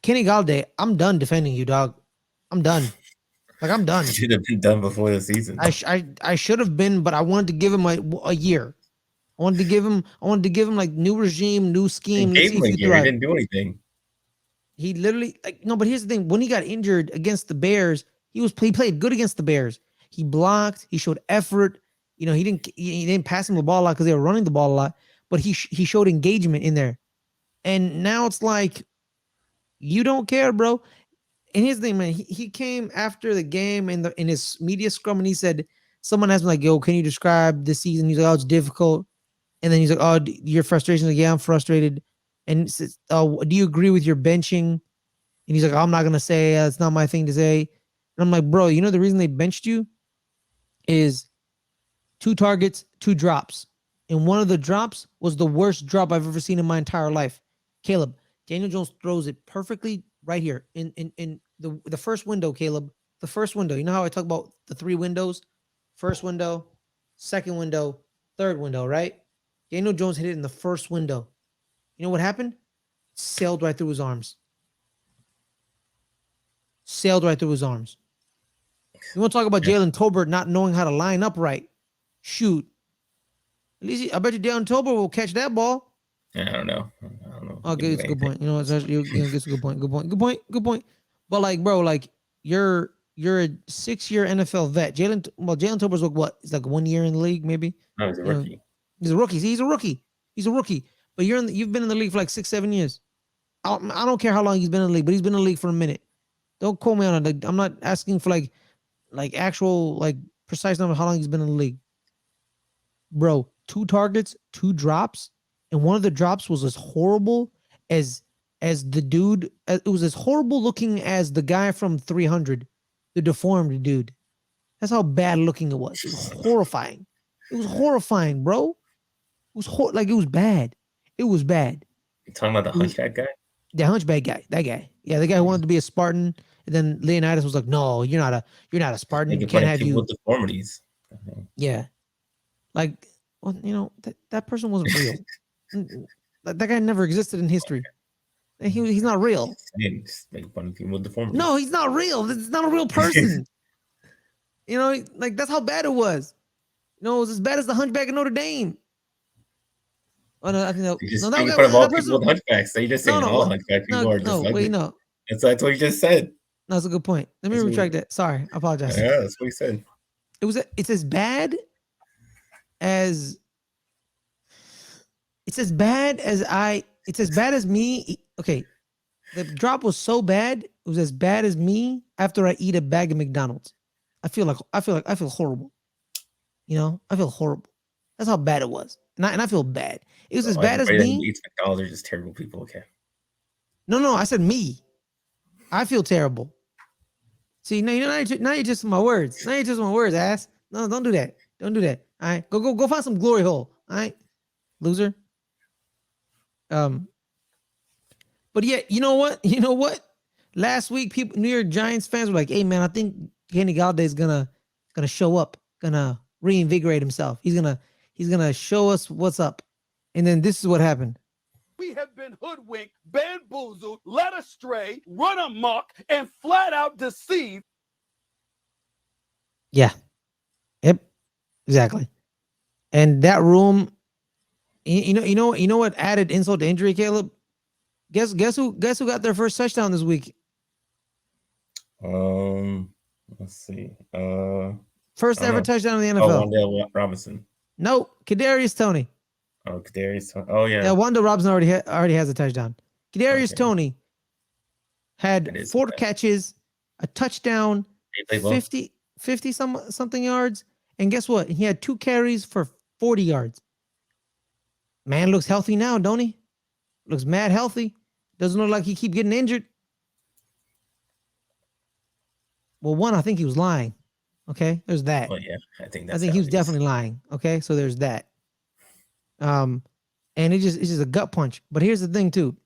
Kenny Galladay, I'm done defending you, dog. I'm done. I'm done. Should have been done before the season. I should have been, but I wanted to give him a year. I wanted to give him new regime, new scheme. He gave him a year. He didn't do anything. He literally no. But here's the thing: when he got injured against the Bears, he played good against the Bears. He blocked. He showed effort. He didn't pass him the ball a lot because they were running the ball a lot. But he showed engagement in there. And now it's like, you don't care, bro. And here's the thing, man. He came after the game in his media scrum, and he said, someone asked him like, "Yo, can you describe this season?" He's like, "Oh, it's difficult." And then he's like, "Oh, your frustration?" Like, "Yeah, I'm frustrated." And he says, "Oh, do you agree with your benching?" And he's like, "I'm not gonna say. It's not my thing to say." And I'm like, "Bro, the reason they benched you is 2 targets, 2 drops, and one of the drops was the worst drop I've ever seen in my entire life." Caleb, Daniel Jones throws it perfectly right here in the first window, Caleb. The first window. You know how I talk about the 3 windows? First window, second window, third window, right? Daniel Jones hit it in the first window. You know what happened? sailed right through his arms. Sailed right through his arms. You want to talk about Jalen Tolbert not knowing how to line up right? Shoot. At least I bet you Jalen Tolbert will catch that ball. I don't know. I don't know. Okay, it's a good point. You know what? It's a good point. Good point. But like, bro, like you're a 6-year NFL vet. Jalen Tolbert's what? He's like 1 year in the league, maybe. No, he's a rookie. He's a rookie. See, he's a rookie. But you've been in the league for like 6-7 years. I don't care how long he's been in the league, but he's been in the league for a minute. Don't quote me on it. I'm not asking for like actual like precise number how long he's been in the league. Bro, 2 targets, 2 drops, and one of the drops was as horrible as the dude. It was as horrible looking as the guy from 300, the deformed dude. That's how bad looking it was. It was horrifying. It was horrifying, bro. It was it was bad. It was bad. You talking about the hunchback guy? The hunchback guy. That guy. Yeah, the guy who wanted to be a Spartan. And then Leonidas was like, "No, you're not a Spartan. You can't have you." With deformities. Yeah, like, well, you know that person wasn't real. That guy never existed in history. He's not real. Just make fun of people with deformities. No, he's not real. It's not a real person. You know, like that's how bad it was. You know, it was as bad as the hunchback in Notre Dame. Oh no, I think you just no, making fun of all people with hunchbacks. So you just saying all hunchback people are just ugly. Wait, no. That's what you just said. No, that's a good point. Let me retract that. Sorry, I apologize. Yeah, that's what he said. It's as bad as me. Okay, the drop was so bad. It was as bad as me after I eat a bag of McDonald's. I feel horrible. You know, I feel horrible. That's how bad it was, and I feel bad. It was as bad as me. Eats McDonald's are just terrible people. Okay. No, I said me. I feel terrible. See, now you're just my words. Now you're just my words, ass. No, don't do that. Don't do that. All right, go find some glory hole. All right, loser. But yeah, you know what? Last week, New York Giants fans were like, "Hey, man, I think Kenny Galladay's gonna show up, gonna reinvigorate himself. He's gonna show us what's up." And then this is what happened. We have been hoodwinked, bamboozled, led astray, run amok, and flat out deceived. Yeah. Yep. Exactly. And that room, you know what added insult to injury, Caleb? Guess who got their first touchdown this week? Let's see. First ever touchdown in the NFL. Wandale Robinson. No, Kadarius Toney. Oh, Kadarius. Oh yeah. Yeah, Wandale Robinson already has a touchdown. Kadarius Toney had 4 catches, a touchdown, 50 something yards, and guess what? He had 2 carries for 40 yards. Man looks healthy now, don't he? Looks mad healthy. Doesn't look like he keep getting injured. Well, one, I think he was lying. Okay, there's that. Well, yeah, I think he was definitely lying. Okay, so there's that. And it's just a gut punch. But here's the thing too.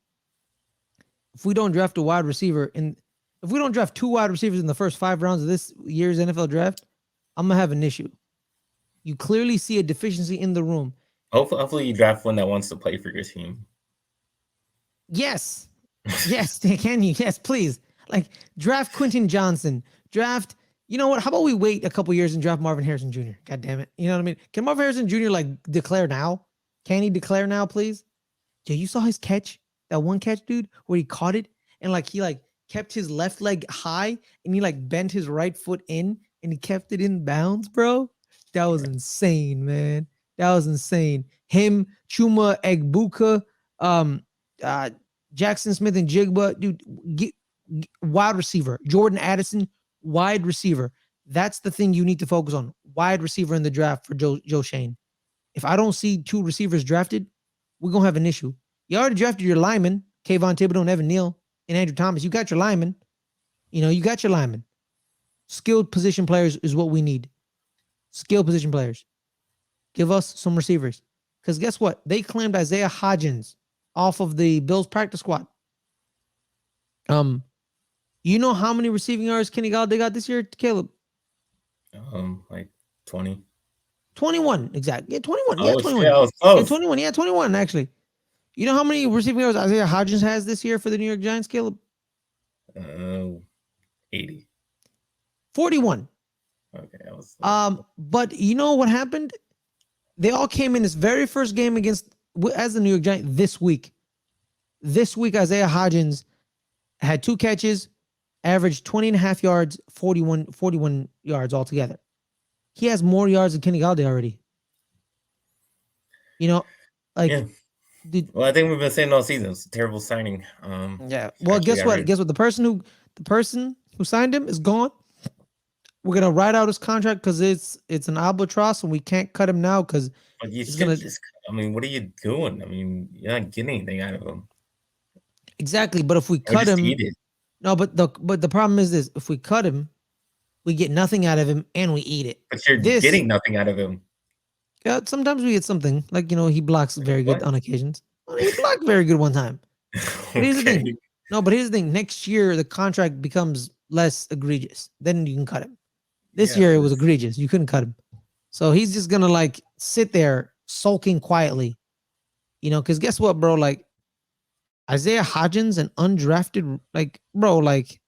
If we don't draft a wide receiver if we don't draft 2 wide receivers in the first 5 rounds of this year's NFL draft, I'm gonna have an issue. You clearly see a deficiency in the room. Hopefully you draft one that wants to play for your team. Yes. Yes, can you? Yes, please. Like draft Quentin Johnson. Draft, you know what? How about we wait a couple years and draft Marvin Harrison Jr.? God damn it. You know what I mean? Can Marvin Harrison Jr. like declare now? Can he declare now, please? Jay, you saw his catch? That one catch, dude, where he caught it and like he like kept his left leg high and he like bent his right foot in and he kept it in bounds, bro. That was insane, man. That was insane. Him, Chuma Egbuka, Jackson Smith and Jigba, dude, wide receiver. Jordan Addison, wide receiver. That's the thing you need to focus on. Wide receiver in the draft for Joe Shane. If I don't see 2 receivers drafted, we're going to have an issue. You already drafted your linemen, Kayvon Thibodeau and Evan Neal and Andrew Thomas. You got your linemen. You got your linemen. Skilled position players is what we need. Skilled position players. Give us some receivers. Because guess what? They claimed Isaiah Hodgins off of the Bills practice squad. You know how many receiving yards Kenny Galladay got this year, Caleb? Like 20. 21, exactly. Yeah, 21. Oh, Yeah, 21. shit, I was close. Yeah, 21. Yeah, 21, actually. You know how many receiving yards Isaiah Hodgins has this year for the New York Giants, Caleb? 80. 41. Okay, that was. But you know what happened? They all came in his very first game as the New York Giants this week. This week, Isaiah Hodgins had 2 catches, averaged 20 and a half yards, 41 yards altogether. He has more yards than Kenny Galladay already. You know, like, Yeah. dude, Well, I think we've been saying all season. It's a terrible signing. yeah. Well, actually, guess what? Guess what? The person who signed him is gone. We're gonna write out his contract because it's an albatross and we can't cut him now because But you it's should gonna just. I mean, what are you doing? I mean, you're not getting anything out of him. exactly. But if we Or cut just him, eat it. no. But the problem is this: if we cut him, we get nothing out of him and we eat it. But you're This getting nothing out of him. yeah, sometimes we get something like he blocks very good What? on occasions. Well, he blocked very good one time. But here's the thing. No, but here's the thing. Next year the contract becomes less egregious. Then you can cut him. This year it was egregious. You couldn't cut him. So he's just gonna like sit there sulking quietly. Because guess what, bro? Like Isaiah Hodgins, an undrafted, like, bro, like,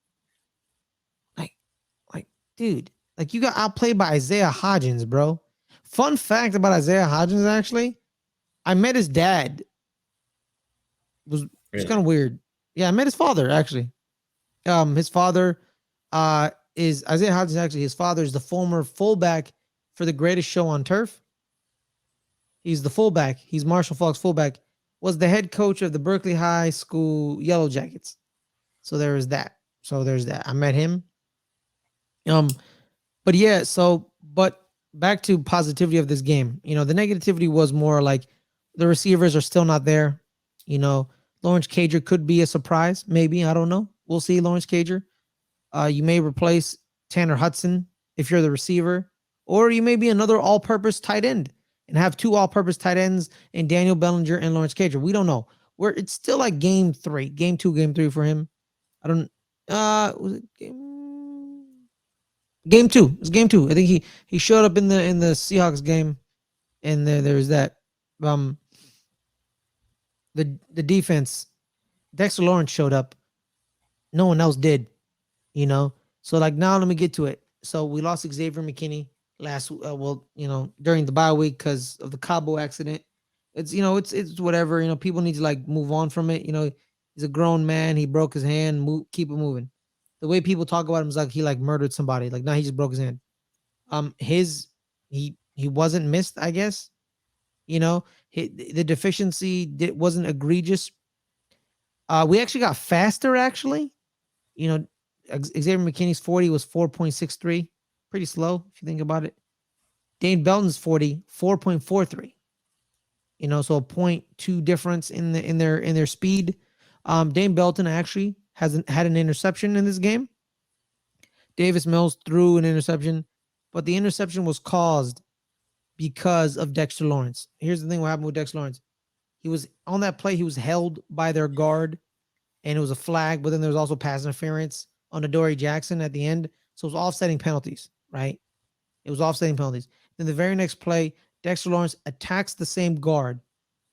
dude, like you got outplayed by Isaiah Hodgins, bro. Fun fact about Isaiah Hodgins, actually, I met his dad. It's Really? kind of weird. Yeah, I met his father actually. His father is Isaiah Hodgins. Actually, his father is the former fullback for the greatest show on turf. He's the fullback. He's Marshall Faulk's fullback. Was the head coach of the Berkeley High School Yellow Jackets. So there's that. I met him. But yeah, but back to positivity of this game. The negativity was more like the receivers are still not there. Lawrence Cager could be a surprise, maybe. I don't know. We'll see. Lawrence Cager. You may replace Tanner Hudson if you're the receiver, or you may be another all-purpose tight end and have 2 all-purpose tight ends in Daniel Bellinger and Lawrence Cager. We don't know. It's still like game 2, game 3 for him. I don't. Was it game 2? It's game 2. I think he showed up in the Seahawks game, and there's that. The defense, Dexter Lawrence showed up. No one else did, So like now let me get to it. So we lost Xavier McKinney during the bye week because of the Cabo accident. It's it's whatever. People need to like move on from it. He's a grown man. He broke his hand. Keep it moving. The way people talk about him is like he like murdered somebody. Like now he just broke his hand. He wasn't missed, I guess. The deficiency wasn't egregious. We actually got faster, actually. Xavier McKinney's 40 was 4.63. Pretty slow, if you think about it. Dane Belton's 40, 4.43. So a 0.2 difference in their speed. Dane Belton actually hasn't had an interception in this game. Davis Mills threw an interception, but the interception was caused because of Dexter Lawrence. Here's the thing: what happened with Dexter Lawrence? He was on that play. He was held by their guard, and it was a flag. But then there was also pass interference on Adoree Jackson at the end. So it was offsetting penalties, right? It was offsetting penalties. Then the very next play, Dexter Lawrence attacks the same guard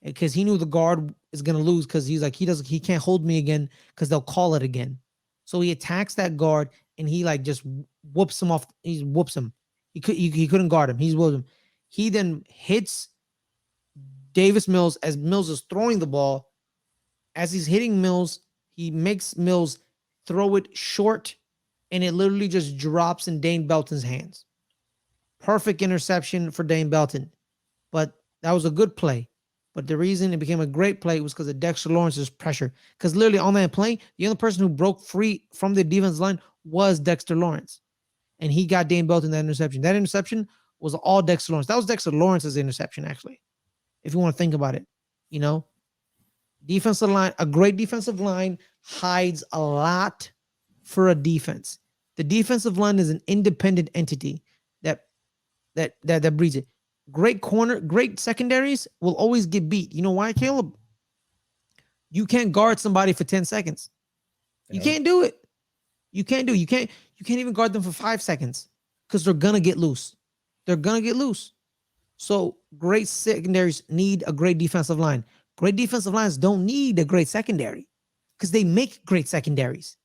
because he knew the guard is going to lose because he's like, he can't hold me again because they'll call it again. So he attacks that guard and he like just whoops him off. He whoops him. He couldn't guard him. He's whooped him. He then hits Davis Mills as Mills is throwing the ball. As he's hitting Mills, he makes Mills throw it short, and it literally just drops in Dane Belton's hands. Perfect interception for Dane Belton. But that was a good play. But the reason it became a great play was because of Dexter Lawrence's pressure. Because literally on that play, the only person who broke free from the defense line was Dexter Lawrence. And he got Dane Belton that interception. That interception was all Dexter Lawrence. That was Dexter Lawrence's interception, actually, if you want to think about it. Defensive line, a great defensive line hides a lot for a defense. The defensive line is an independent entity that breeds it. Great secondaries will always get beat. You know why, Caleb? You can't guard somebody for 10 seconds. You can't do it. You can't even guard them for 5 seconds because they're gonna get loose. So great secondaries need a great defensive line. Great defensive lines don't need a great secondary because they make great secondaries.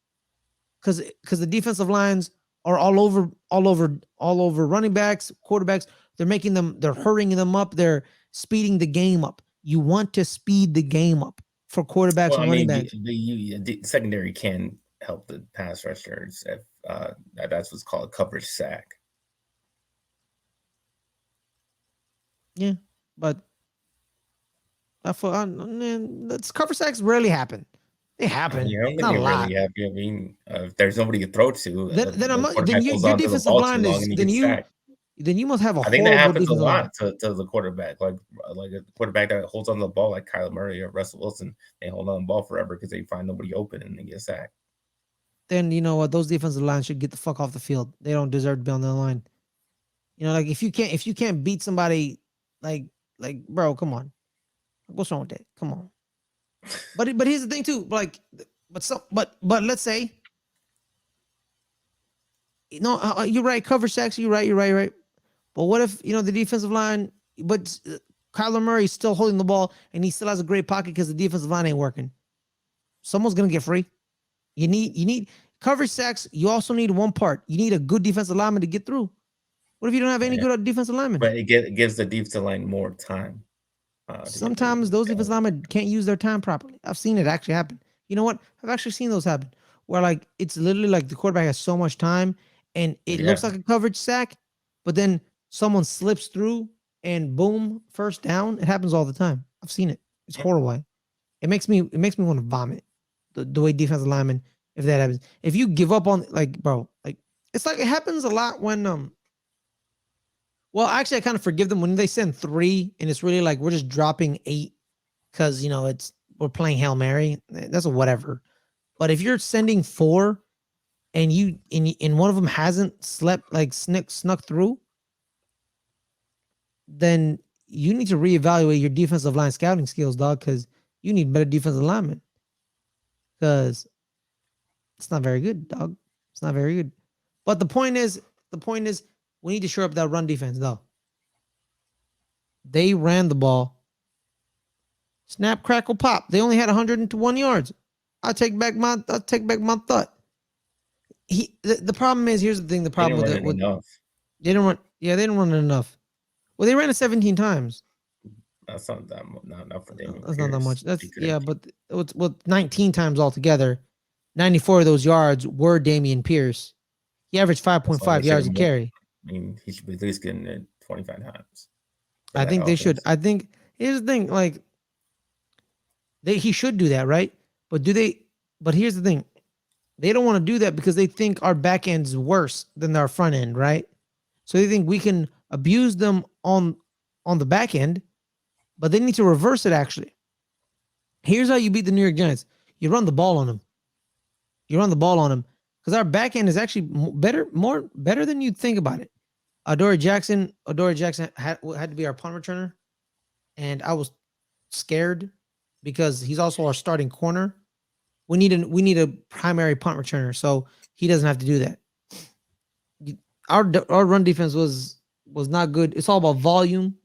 Because the defensive lines are all over running backs, quarterbacks. They're hurrying them up. They're speeding the game up. You want to speed the game up for quarterbacks Well, I and running mean, backs. the secondary can help the pass rushers if that's what's called a coverage sack. Yeah, but that's cover sacks rarely happen. They happen, I don't think not a it lot. really happy. I mean, if there's nobody to throw to, Then the quarterback holds your on to the defensive ball too line long is and he gets sacked. then you must have a I think that horrible happens a defensive line. lot to the quarterback, like a quarterback that holds on to the ball, like Kyler Murray or Russell Wilson. They hold on the ball forever because they find nobody open and they get sacked. Then you know what? Those defensive lines should get the fuck off the field. They don't deserve to be on the line. You know, like if you can't beat somebody, like bro, come on, what's wrong with that? Come on. But here's the thing too, like, but let's say, you're right. Cover sacks, you're right. But what if the defensive line? But Kyler Murray's still holding the ball and he still has a great pocket because the defensive line ain't working. Someone's gonna get free. You need coverage sacks. You also need one part. You need a good defensive lineman to get through. What if you don't have any good defensive linemen? But it gives the defensive line more time. Sometimes those defensive linemen can't use their time properly. I've seen it actually happen. You know what? I've actually seen those happen where like it's literally like the quarterback has so much time and it looks like a coverage sack, but then someone slips through and boom, first down. It happens all the time. I've seen it. It's horrible. It makes me want to vomit. The way defensive linemen, if that happens, if you give up on bro, it's like it happens a lot when well, actually, I kind of forgive them when they send 3 and it's really like we're just dropping 8 because we're playing Hail Mary. That's a whatever. But if you're sending 4 and one of them hasn't snuck through, then you need to reevaluate your defensive line scouting skills, dog, because you need better defensive linemen. Because it's not very good, dog. It's not very good. But the point is, we need to shore up that run defense, though. They ran the ball. Snap, crackle, pop. They only had 101 yards. I'll take back my thought. The problem is, here's the thing. The problem with it, they didn't run. Yeah, they didn't run it enough. Well, they ran it 17 times. That's not that not for Damian That's Pierce. not that much. But with 19 times altogether, 94 of those yards were Damian Pierce. He averaged 5.5 yards a carry. I mean, he should be at least getting it 25 times. I think they should. I think here's the thing, he should do that, right? But here's the thing. They don't want to do that because they think our back end's worse than our front end, right? So they think we can abuse them on the back end, but they need to reverse it actually. Here's how you beat the New York Giants. You run the ball on them. Because our back end is actually better than you'd think about it. Adoree Jackson had to be our punt returner, and I was scared because he's also our starting corner. We need a primary punt returner, so he doesn't have to do that. Our run defense was not good. It's all about volume.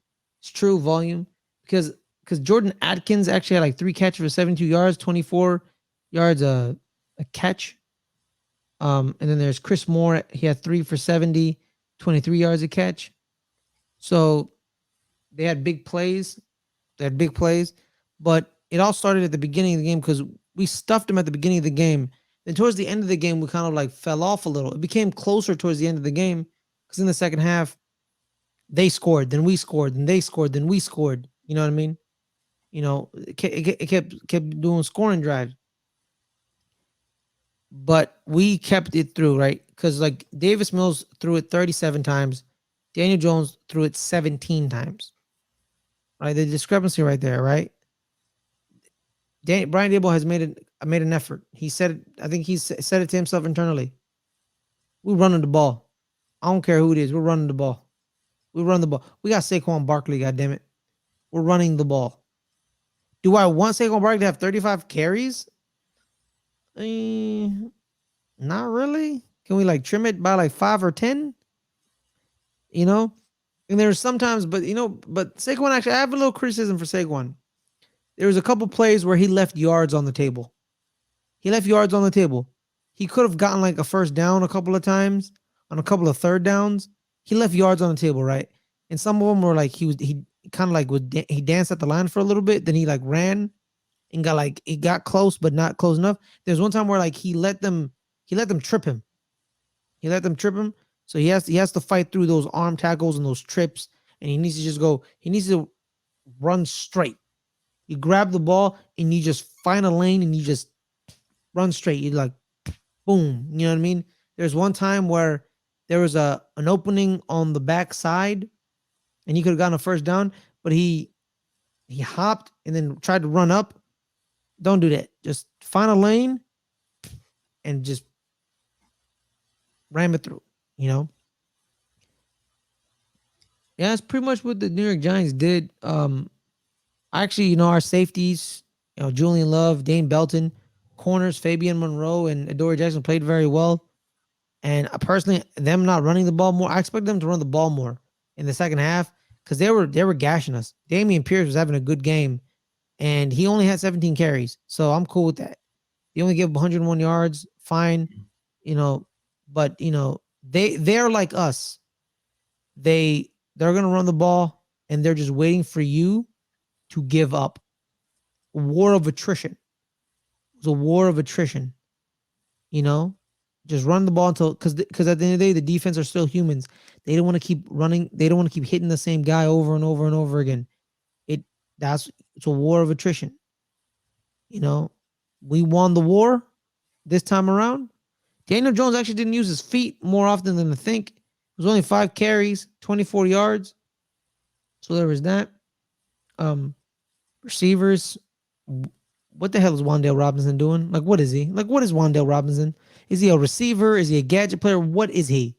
It's true volume because Jordan Atkins actually had like 3 catches for 72 yards, 24 yards a catch. And then there's Chris Moore. He had 3 for 70, 23 yards a catch. So they had big plays. But it all started at the beginning of the game because we stuffed them at the beginning of the game. Then towards the end of the game, we kind of fell off a little. It became closer towards the end of the game because in the second half, they scored, then we scored, then they scored, then we scored. You know what I mean? It kept doing scoring drives. But we kept it through, right? Because Davis Mills threw it 37 times. Daniel Jones threw it 17 times. Right? The discrepancy right there, right? Brian Daboll has made an effort. He said it, I think he said it to himself internally. We're running the ball. I don't care who it is. We're running the ball. We run the ball. We got Saquon Barkley, goddammit. We're running the ball. Do I want Saquon Barkley to have 35 carries? Not really. Can we trim it by 5 or 10? And there's sometimes, but Saquon actually, I have a little criticism for Saquon. There was a couple plays where he left yards on the table. He left yards on the table. He could have gotten like a first down a couple of times on a couple of third downs. He left yards on the table, right? And some of them were like he kind of like he danced at the line for a little bit, then he like ran and he got close but not close enough. There's one time where like he let them trip him. He let them trip him. So he has to fight through those arm tackles and those trips, and he needs to just go. He needs to run straight. You grab the ball and you just find a lane and you just run straight. You like boom. You know what I mean? There's one time where there was an opening on the back side and he could have gotten a first down, but he hopped and then tried to run up. Don't do that. Just find a lane and just ram it through, you know? Yeah, that's pretty much what the New York Giants did. Actually, our safeties, Julian Love, Dane Belton, corners, Fabian Monroe, and Adoree Jackson played very well. And personally, them not running the ball more, I expect them to run the ball more in the second half because they were gashing us. Dameon Pierce was having a good game, and he only had 17 carries, so I'm cool with that. He only gave 101 yards, fine, but they're like us. They're gonna run the ball, and they're just waiting for you to give up. A war of attrition. It was a war of attrition. Just run the ball until because at the end of the day, the defense are still humans. They don't want to keep running. They don't want to keep hitting the same guy over and over and over again. It's a war of attrition. We won the war this time around. Daniel Jones actually didn't use his feet more often than I think. It was only 5 carries, 24 yards. So there was that. Receivers. What the hell is Wan'Dale Robinson doing? Like, what is he? Like, what is Wan'Dale Robinson? Is he a receiver? Is he a gadget player? What is he?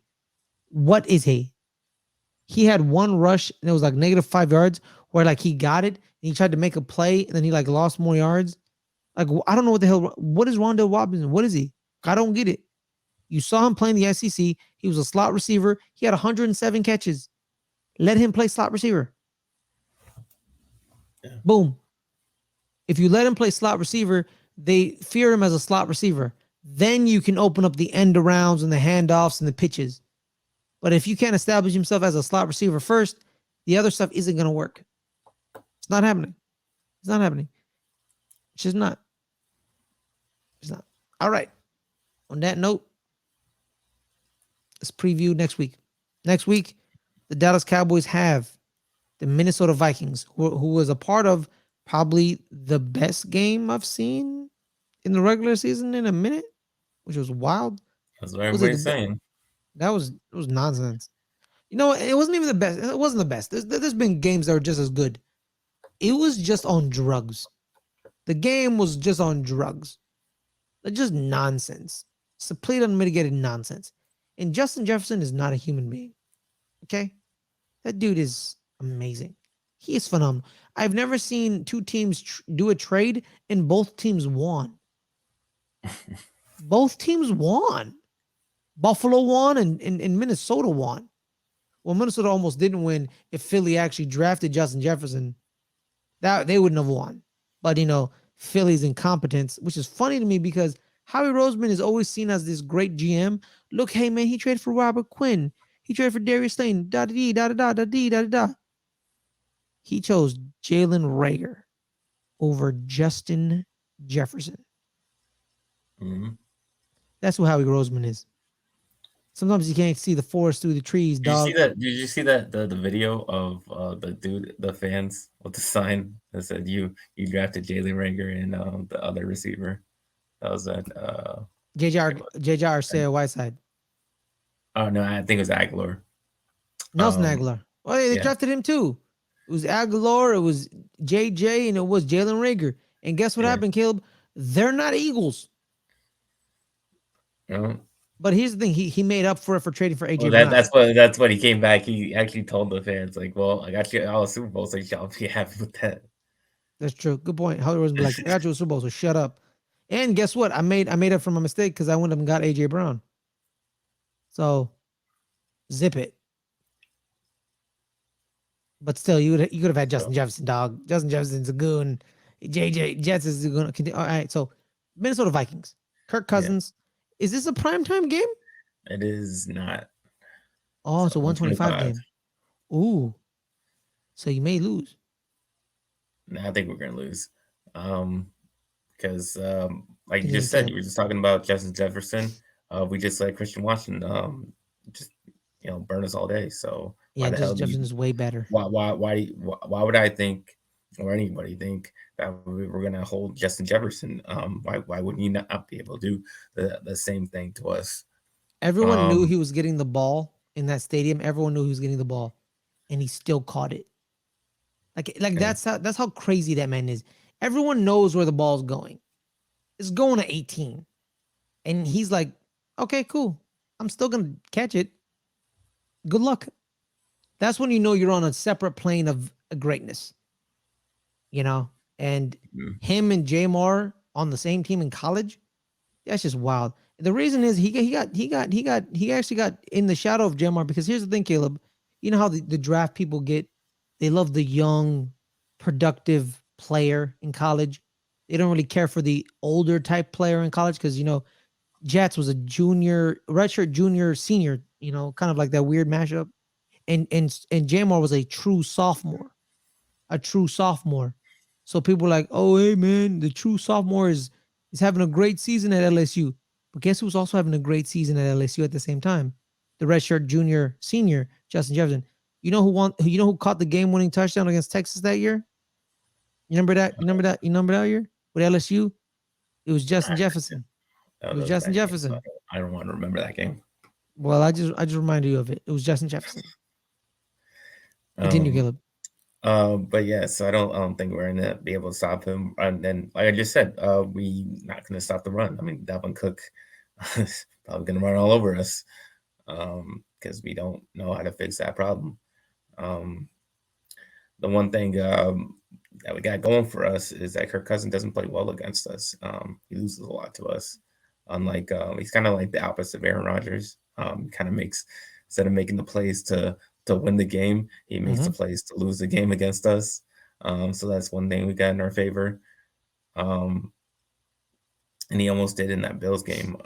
What is he? He had one rush and it was like -5 yards where like he got it and he tried to make a play and then he like lost more yards. Like, I don't know what the hell. What is Wan'Dale Robinson? What is he? I don't get it. You saw him playing the SEC. He was a slot receiver. He had 107 catches. Let him play slot receiver. Yeah. Boom. If you let him play slot receiver, they fear him as a slot receiver. Then you can open up the end arounds and the handoffs and the pitches. But if you can't establish himself as a slot receiver first, the other stuff isn't going to work. It's not happening. It's not happening. It's just not. It's not. All right. On that note, let's preview next week. Next week, the Dallas Cowboys have the Minnesota Vikings, who was a part of probably the best game I've seen in the regular season in a minute, which was wild. That's what everybody's saying. It was nonsense. It wasn't even the best. It wasn't the best. There's been games that were just as good. It was just on drugs. The game was just on drugs. It's just nonsense. It's complete unmitigated nonsense. And Justin Jefferson is not a human being. Okay? That dude is amazing. He is phenomenal. I've never seen two teams do a trade and both teams won. Both teams won. Buffalo won and Minnesota won. Well, Minnesota almost didn't win if Philly actually drafted Justin Jefferson. That they wouldn't have won. But, Philly's incompetence, which is funny to me because Howie Roseman is always seen as this great GM. Look, hey, man, he traded for Robert Quinn. He traded for Darius Slayton. Da-da-dee, da-da-da, da-dee, da-da-da. He chose Jalen Reagor over Justin Jefferson. Mm-hmm. That's who Howie Roseman is. Sometimes you can't see the forest through the trees, dog. Did you see that the video of the fans with the sign that said you drafted Jalen Reagor and the other receiver? That was that J.J. Arcega-Whiteside. Oh no, I think it was Aguilar. Nelson Aguilar. Well, they drafted him too. It was Aguilar, it was JJ, and it was Jalen Reagor. And guess what happened, Caleb? They're not Eagles. No. But here's the thing: he made up for it for trading for AJ. Brown. That's what he came back. He actually told the fans, like, "Well, I got you all the Super Bowls, so y'all be happy with that." That's true. Good point. Howie Roseman like, "I got you a Super Bowl, so shut up." And guess what? I made up for my mistake because I went up and got AJ Brown. So, zip it. But still, you could have had Justin Jefferson, dog. Justin Jefferson's a goon. JJ Jets is going to continue. All right, so Minnesota Vikings, Kirk Cousins. Is this a primetime game? It is not. Oh, it's a 125 game. Ooh, so you may lose. No, I think we're gonna lose. Because like you Continue, just said, Caleb. you were just talking about Justin Jefferson. We just let Christian Watson just burn us all day. So Yeah, why the hell Justin do Jefferson you is way better. why would I think or anybody think that we were gonna hold Justin Jefferson? Why wouldn't he not be able to do the same thing to us? Everyone knew he was getting the ball in that stadium. Everyone knew he was getting the ball, and he still caught it. Like that's how crazy that man is. Everyone knows where the ball's going. It's going to 18. And he's like, okay, cool. I'm still gonna catch it. Good luck. That's when you know you're on a separate plane of greatness. And Mhm. him and Jamar on the same team in college, that's just wild. The reason is he actually got in the shadow of Jamar because here's the thing, Caleb. You know how the draft people get, they love the young, productive player in college. They don't really care for the older type player in college because Jets was a junior, redshirt junior, senior, kind of like that weird mashup. And Jamar was a true sophomore. A true sophomore. So people are like, oh, hey man, the true sophomore is having a great season at LSU. But guess who's also having a great season at LSU at the same time? The redshirt junior senior, Justin Jefferson. You know who won? You know who caught the game-winning touchdown against Texas that year? You remember that? You remember that year with LSU? It was Justin Jefferson. It That was was a Justin bad game, so Jefferson. I don't want to remember that game. Well, I just reminded you of it. It was Justin Jefferson. Continue, Um, Caleb. but yeah, so I don't think we're gonna be able to stop him. And then, like I just said, we not gonna stop the run. I mean, Dalvin Cook is probably gonna run all over us because we don't know how to fix that problem. Um, the one thing that we got going for us is that Kirk Cousins doesn't play well against us. He loses a lot to us. Unlike he's kind of like the opposite of Aaron Rodgers. Kind of makes instead of making the plays to win the game, he makes the plays to lose the game against us. So that's one thing we got in our favor. And he almost did in that Bills game.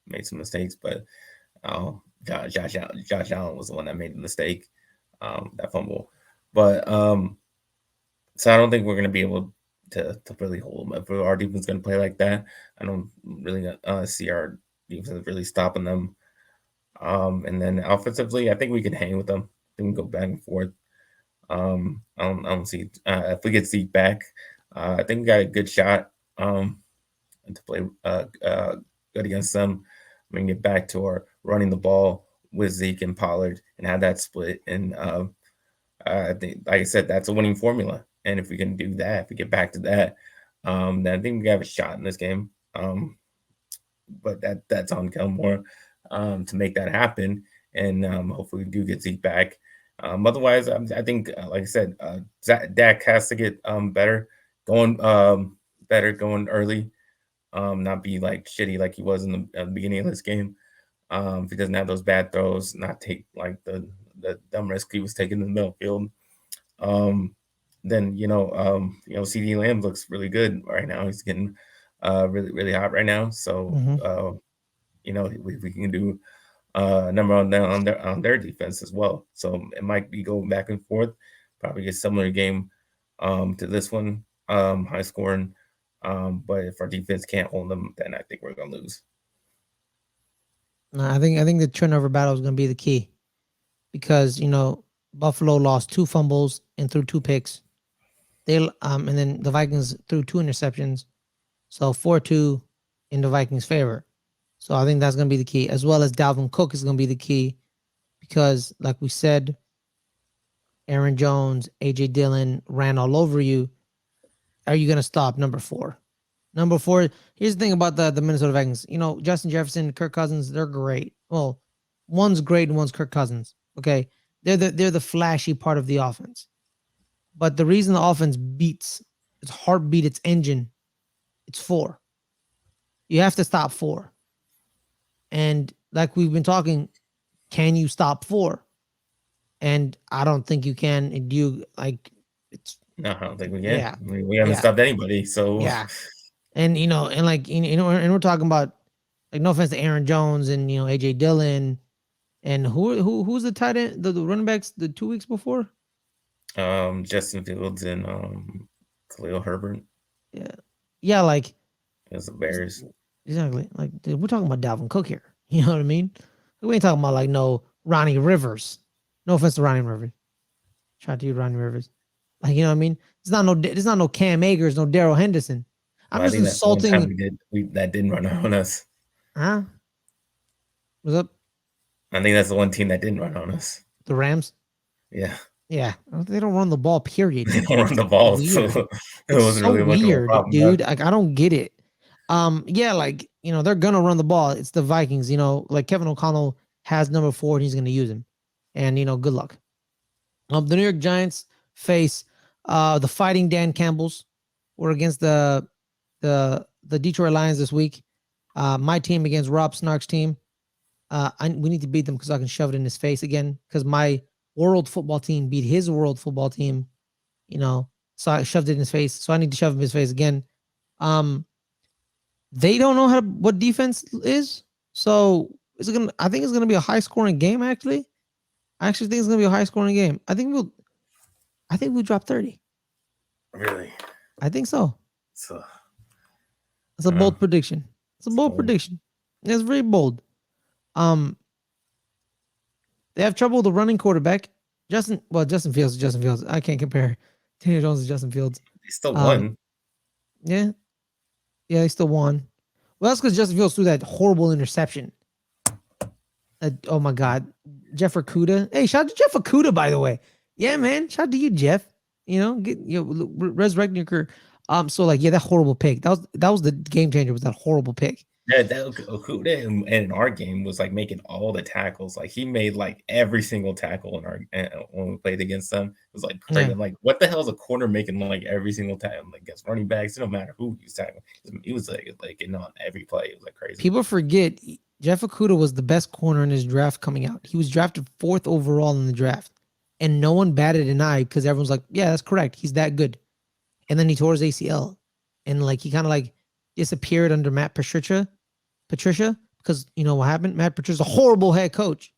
Made some mistakes, but Josh Allen was the one that made the mistake, that fumble. But so I don't think we're going to be able to really hold them. If our defense is going to play like that, I don't really see our defense really stopping them. And then offensively, I think we can hang with them. I think we can go back and forth. I don't see if we get Zeke back. I think we got a good shot to play good against them. We can get back to our running the ball with Zeke and Pollard and have that split. And I think, like I said, that's a winning formula. And if we can do that, if we get back to that, then I think we have a shot in this game. But that's on Gilmore to make that happen. And hopefully we do get Zeke back. Otherwise, I think, like I said, Dak has to get better, going early, not be like shitty like he was in the beginning of this game. If he doesn't have those bad throws, not take like the dumb risk he was taking in the middle field. Then CD Lamb looks really good right now. He's getting really really hot right now. So we can do a number on their defense as well. So it might be going back and forth. Probably a similar game to this one, high scoring. But if our defense can't hold them, then I think we're gonna lose. I think the turnover battle is going to be the key because Buffalo lost 2 fumbles and threw 2 picks. And then the Vikings threw 2 interceptions, so 4-2 in the Vikings' favor. So I think that's going to be the key, as well as Dalvin Cook is going to be the key because, like we said, Aaron Jones, AJ Dillon ran all over you. Are you going to stop number 4? Number 4. Here's the thing about the Minnesota Vikings. Justin Jefferson, Kirk Cousins, they're great. Well, one's great and one's Kirk Cousins. Okay, they're the flashy part of the offense. But the reason the offense beats its heartbeat, its engine, it's 4. You have to stop 4. And like we've been talking, can you stop 4? And I don't think you can. And it's No, I don't think we can. Yeah. We haven't Yeah. stopped anybody. So Yeah. And and like and we're talking about, like, no offense to Aaron Jones and AJ Dillon and who's the tight end, the running backs the 2 weeks before? Justin Fields and Khalil Herbert. Yeah. Yeah, like As the Bears. exactly. Like, dude, we're talking about Dalvin Cook here. You know what I mean? We ain't talking about like no Ronnie Rivers. No offense to Ronnie Rivers. Try to use Ronnie Rivers. Like, you know what I mean? It's not no Cam Akers, no Daryl Henderson. I'm Well, I just think that's the one time insulting. that didn't run on us. Huh? What's up? I think that's the one team that didn't run on us. The Rams? Yeah. Yeah. They don't run the ball, period. They don't run the ball, so Weird. it It's wasn't so really much of a weird, problem. dude. Like, I don't get it. Yeah, like, they're gonna run the ball. It's the Vikings, like Kevin O'Connell has number 4 and he's gonna use him. And good luck. The New York Giants face the Fighting Dan Campbells. We're against the Detroit Lions this week. My team against Rob Snark's team. We need to beat them because I can shove it in his face again. Because my world football team beat his world football team. So I shoved it in his face. So I need to shove it in his face again. They don't know what defense is. So I think it's gonna be a high scoring game. Actually, I actually think it's gonna be a high scoring game. I think we'll drop 30. Really? I think so. So It's a bold prediction. It's a bold bold. prediction. It's very bold. They have trouble with the running quarterback. Justin Fields. Justin Fields. I can't compare Daniel Jones to Justin Fields. they still won. Yeah. Yeah, they still won. Well, that's because Justin Fields threw that horrible interception. Oh my God. Jeff Okudah. Hey, shout out to Jeff Okudah, by the way. Yeah, man. Shout out to you, Jeff. Resurrecting your career. So like, yeah, that horrible pick. That was the game changer, was that horrible pick. Yeah, that Okudah in our game was like making all the tackles. Like he made like every single tackle in our when we played against them. It was like crazy. Yeah. Like, what the hell is a corner making like every single tackle? Like against running backs, it don't matter who he's tackling. He was like on every play. It was like crazy. People forget Jeff Okudah was the best corner in his draft coming out. He was drafted 4th overall in the draft, and no one batted an eye because everyone's like, "Yeah, that's correct. He's that good." And then he tore his ACL, and like he kind of like disappeared under Matt Patricia, because what happened? Matt Patricia's a horrible head coach,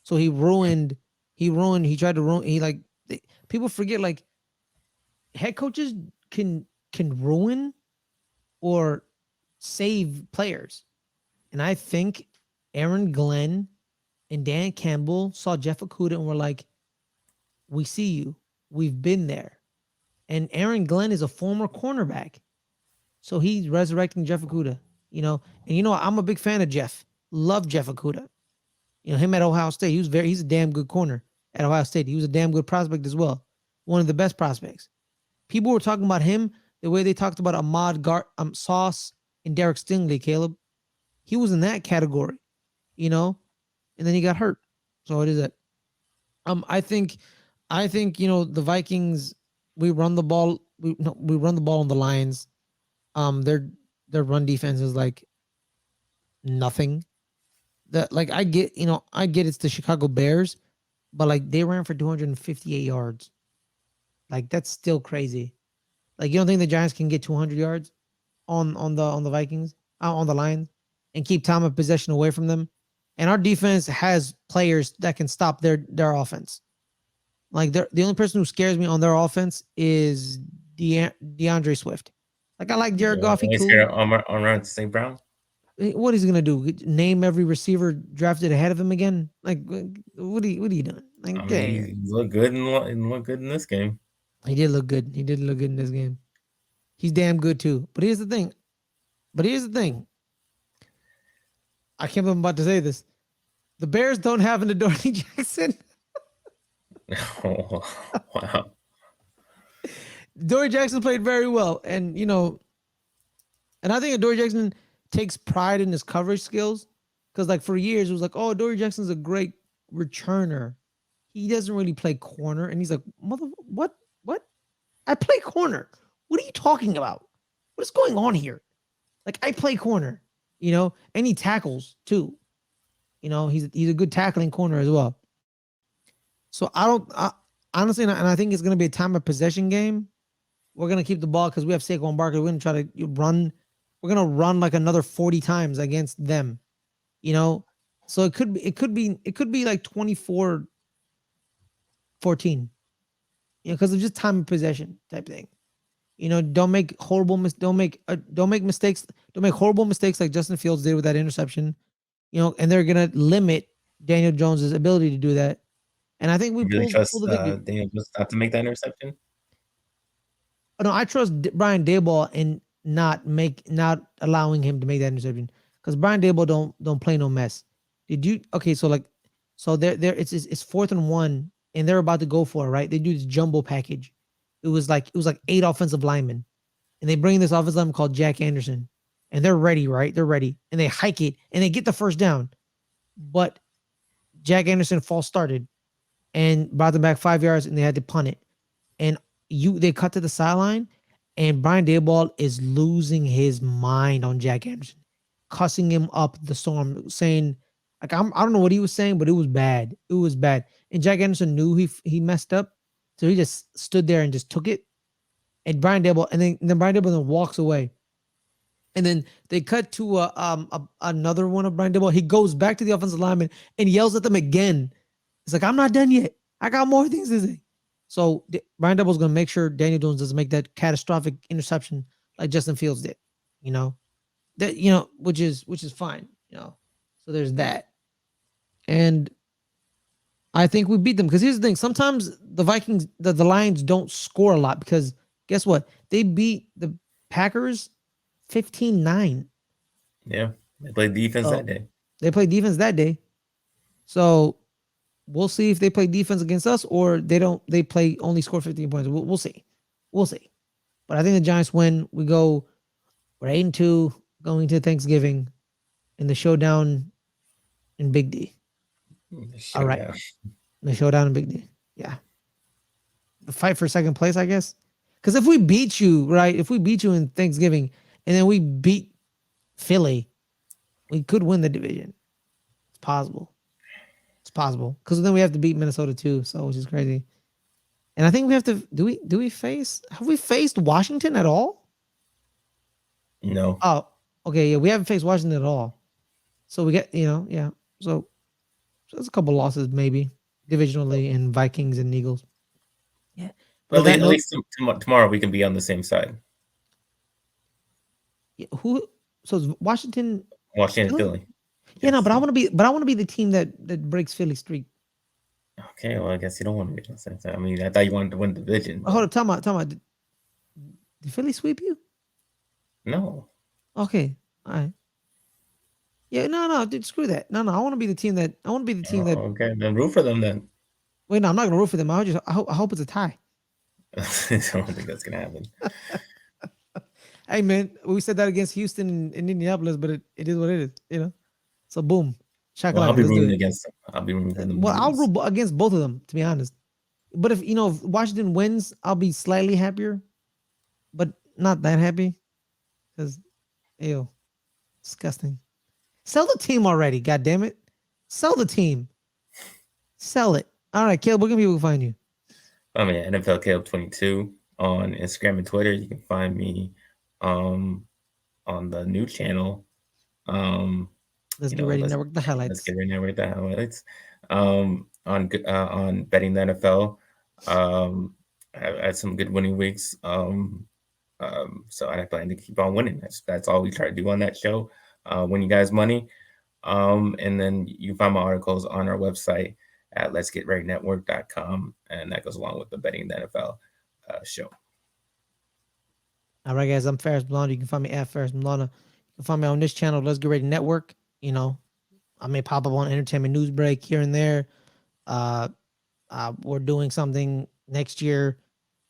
so he tried to ruin. People forget, like, head coaches can ruin or save players. And I think Aaron Glenn and Dan Campbell saw Jeff Okudah and were like, "We see you. We've been there." And Aaron Glenn is a former cornerback, so he's resurrecting Jeff Okudah. And I'm a big fan of Jeff. Love Jeff Okudah. Him at Ohio State, he's a damn good corner at Ohio State. He was a damn good prospect as well. One of the best prospects. People were talking about him the way they talked about Sauce and Derek Stingley, Caleb. He was in that category, and then he got hurt. So it is that. I think the Vikings, we run the ball. We run the ball on the Lions. Their run defense is like nothing. I get it's the Chicago Bears, but like they ran for 258 yards. Like, that's still crazy. Like, you don't think the Giants can get 200 yards on the Vikings, on the Lions, and keep time of possession away from them? And our defense has players that can stop their offense. Like, the only person who scares me on their offense is DeAndre Swift. Like, I like Jared Goff. He's cool. On St. Brown. What is he gonna do? Name every receiver drafted ahead of him again? Like, what are you doing? Like, I mean, he looked good and looked good in this game. He did look good. He did look good in this game. He's damn good too. But here's the thing. I can't believe I'm about to say this. The Bears don't have an Adoree Jackson. Oh, wow. Adoree Jackson played very well. And, and I think Adoree Jackson takes pride in his coverage skills. Because, like, for years, it was like, oh, Adoree Jackson's a great returner. He doesn't really play corner. And he's like, what? I play corner. What are you talking about? What is going on here? Like, I play corner, and he tackles too. He's a good tackling corner as well. So honestly, and I think it's going to be a time of possession game. We're going to keep the ball because we have Saquon Barkley. We're going to try to run. We're going to run like another 40 times against them. You know, so it could be like 24-14. You know, because of just time of possession type thing. You know, don't make mistakes. Don't make horrible mistakes like Justin Fields did with that interception. You know, and they're gonna limit Daniel Jones's ability to do that. And I think we You really pull trust the victory. Daniel Jones not to make that interception? No, I trust Brian Daboll in not allowing him to make that interception because Brian Daboll don't play no mess. Did you okay? So like, so there it's 4th and 1, and they're about to go for it, right? They do this jumbo package. It was like 8 offensive linemen, and they bring this offensive lineman called Jack Anderson, and they're ready, right? They're ready, and they hike it, and they get the first down, but Jack Anderson false started, and brought them back 5 yards, and they had to punt it, and they cut to the sideline, and Brian Daboll is losing his mind on Jack Anderson, cussing him up the storm, saying like I don't know what he was saying, but it was bad. It was bad. And Jack Anderson knew he messed up, so he just stood there and just took it. And Brian Daboll, and then Brian Daboll then walks away. And then they cut to another one of Brian Daboll. He goes back to the offensive lineman and yells at them again. He's like, "I'm not done yet. I got more things to say." So Brian Daboll's going to make sure Daniel Jones doesn't make that catastrophic interception like Justin Fields did. You know, which is fine. You know, so there's that. And I think we beat them because here's the thing: sometimes the Vikings, the Lions don't score a lot because guess what? They beat the Packers 15-9. Yeah, they played defense that day. They played defense that day. So we'll see if they play defense against us or they don't. They play only score 15 points. We'll see. We'll see. But I think the Giants win. We're 8-2 going to Thanksgiving in the showdown in Big D. All right. The showdown in Big D. Yeah. The fight for second place, I guess. Because if we beat you, right? If we beat you in Thanksgiving and then we beat Philly, we could win the division. It's possible. It's possible. Because then we have to beat Minnesota too, so which is crazy. And I think we have to have we faced Washington at all? No. Oh, okay. Yeah, we haven't faced Washington at all. So we get, yeah. So there's a couple losses maybe divisionally in Vikings and Eagles. Yeah. But at least tomorrow we can be on the same side. Yeah, so is Washington Philly. Yeah, no, but I want to be the team that breaks Philly's streak. Okay, well I guess you don't want to be on the same side. I mean, I thought you wanted to win the division. Hold up, time out. Did Philly sweep you? No. Okay. All right. Yeah, no, dude, screw that. No, I want to be the team that okay, then root for them then. Wait, no, I'm not gonna root for them. I hope it's a tie. I don't think that's gonna happen. Hey man, we said that against Houston and Indianapolis, but it is what it is, So boom. Well, I'll be rooting against them. I'll be rooting for them. Well, I'll root against both of them, to be honest. But if Washington wins, I'll be slightly happier, but not that happy. Because disgusting. Sell the team already, god damn it. Sell the team. Sell it. All right, Caleb, where can people find you? I'm at NFL Caleb 22 on Instagram and Twitter. You can find me on the new channel. Let's get ready to network the highlights. Let's get ready to network the highlights. On betting the NFL. I had some good winning weeks. So I plan to keep on winning. That's all we try to do on that show. Win you guys money. And then you can find my articles on our website at letsgetreadynetwork.com, and that goes along with the betting the NFL show. All right, guys, I'm Ferris Blonde. You can find me at Ferris Blonde. You can find me on this channel, Let's Get Ready Network. I may pop up on Entertainment News Break here and there. We're doing something next year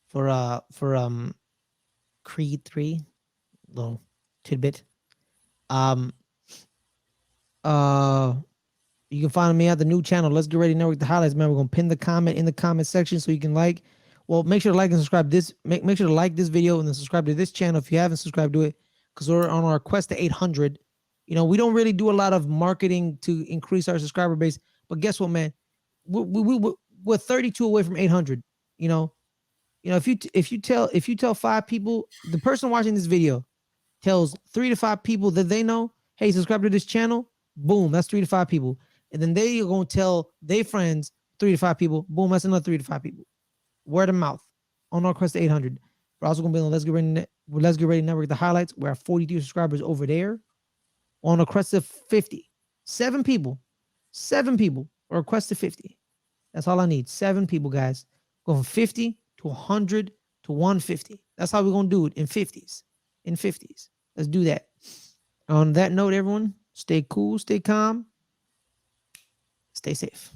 for Creed 3. Little tidbit. You can find me at the new channel, Let's Get Ready Network, the highlights. Man, we're gonna pin the comment in the comment section so you can like. Well, make sure to like and subscribe this. Make sure to like this video and then subscribe to this channel if you haven't subscribed to it, because we're on our quest to 800. We don't really do a lot of marketing to increase our subscriber base, but guess what, man? We're 32 away from 800. You know, if you tell 5 people, the person watching this video tells 3 to 5 people that they know, hey, subscribe to this channel. Boom, that's 3 to 5 people. And then they are going to tell their friends 3 to 5 people. Boom, that's another 3 to 5 people. Word of mouth on our quest to 800. We're also going to be on Let's Get Ready Network. The highlights. We're at 42 subscribers over there. On a quest of 50. 7 people. 7 people. Or a quest to 50. That's all I need. 7 people, guys. Go from 50 to 100 to 150. That's how we're going to do it in 50s. In 50s. Let's do that. On that note, everyone, stay cool, stay calm, stay safe.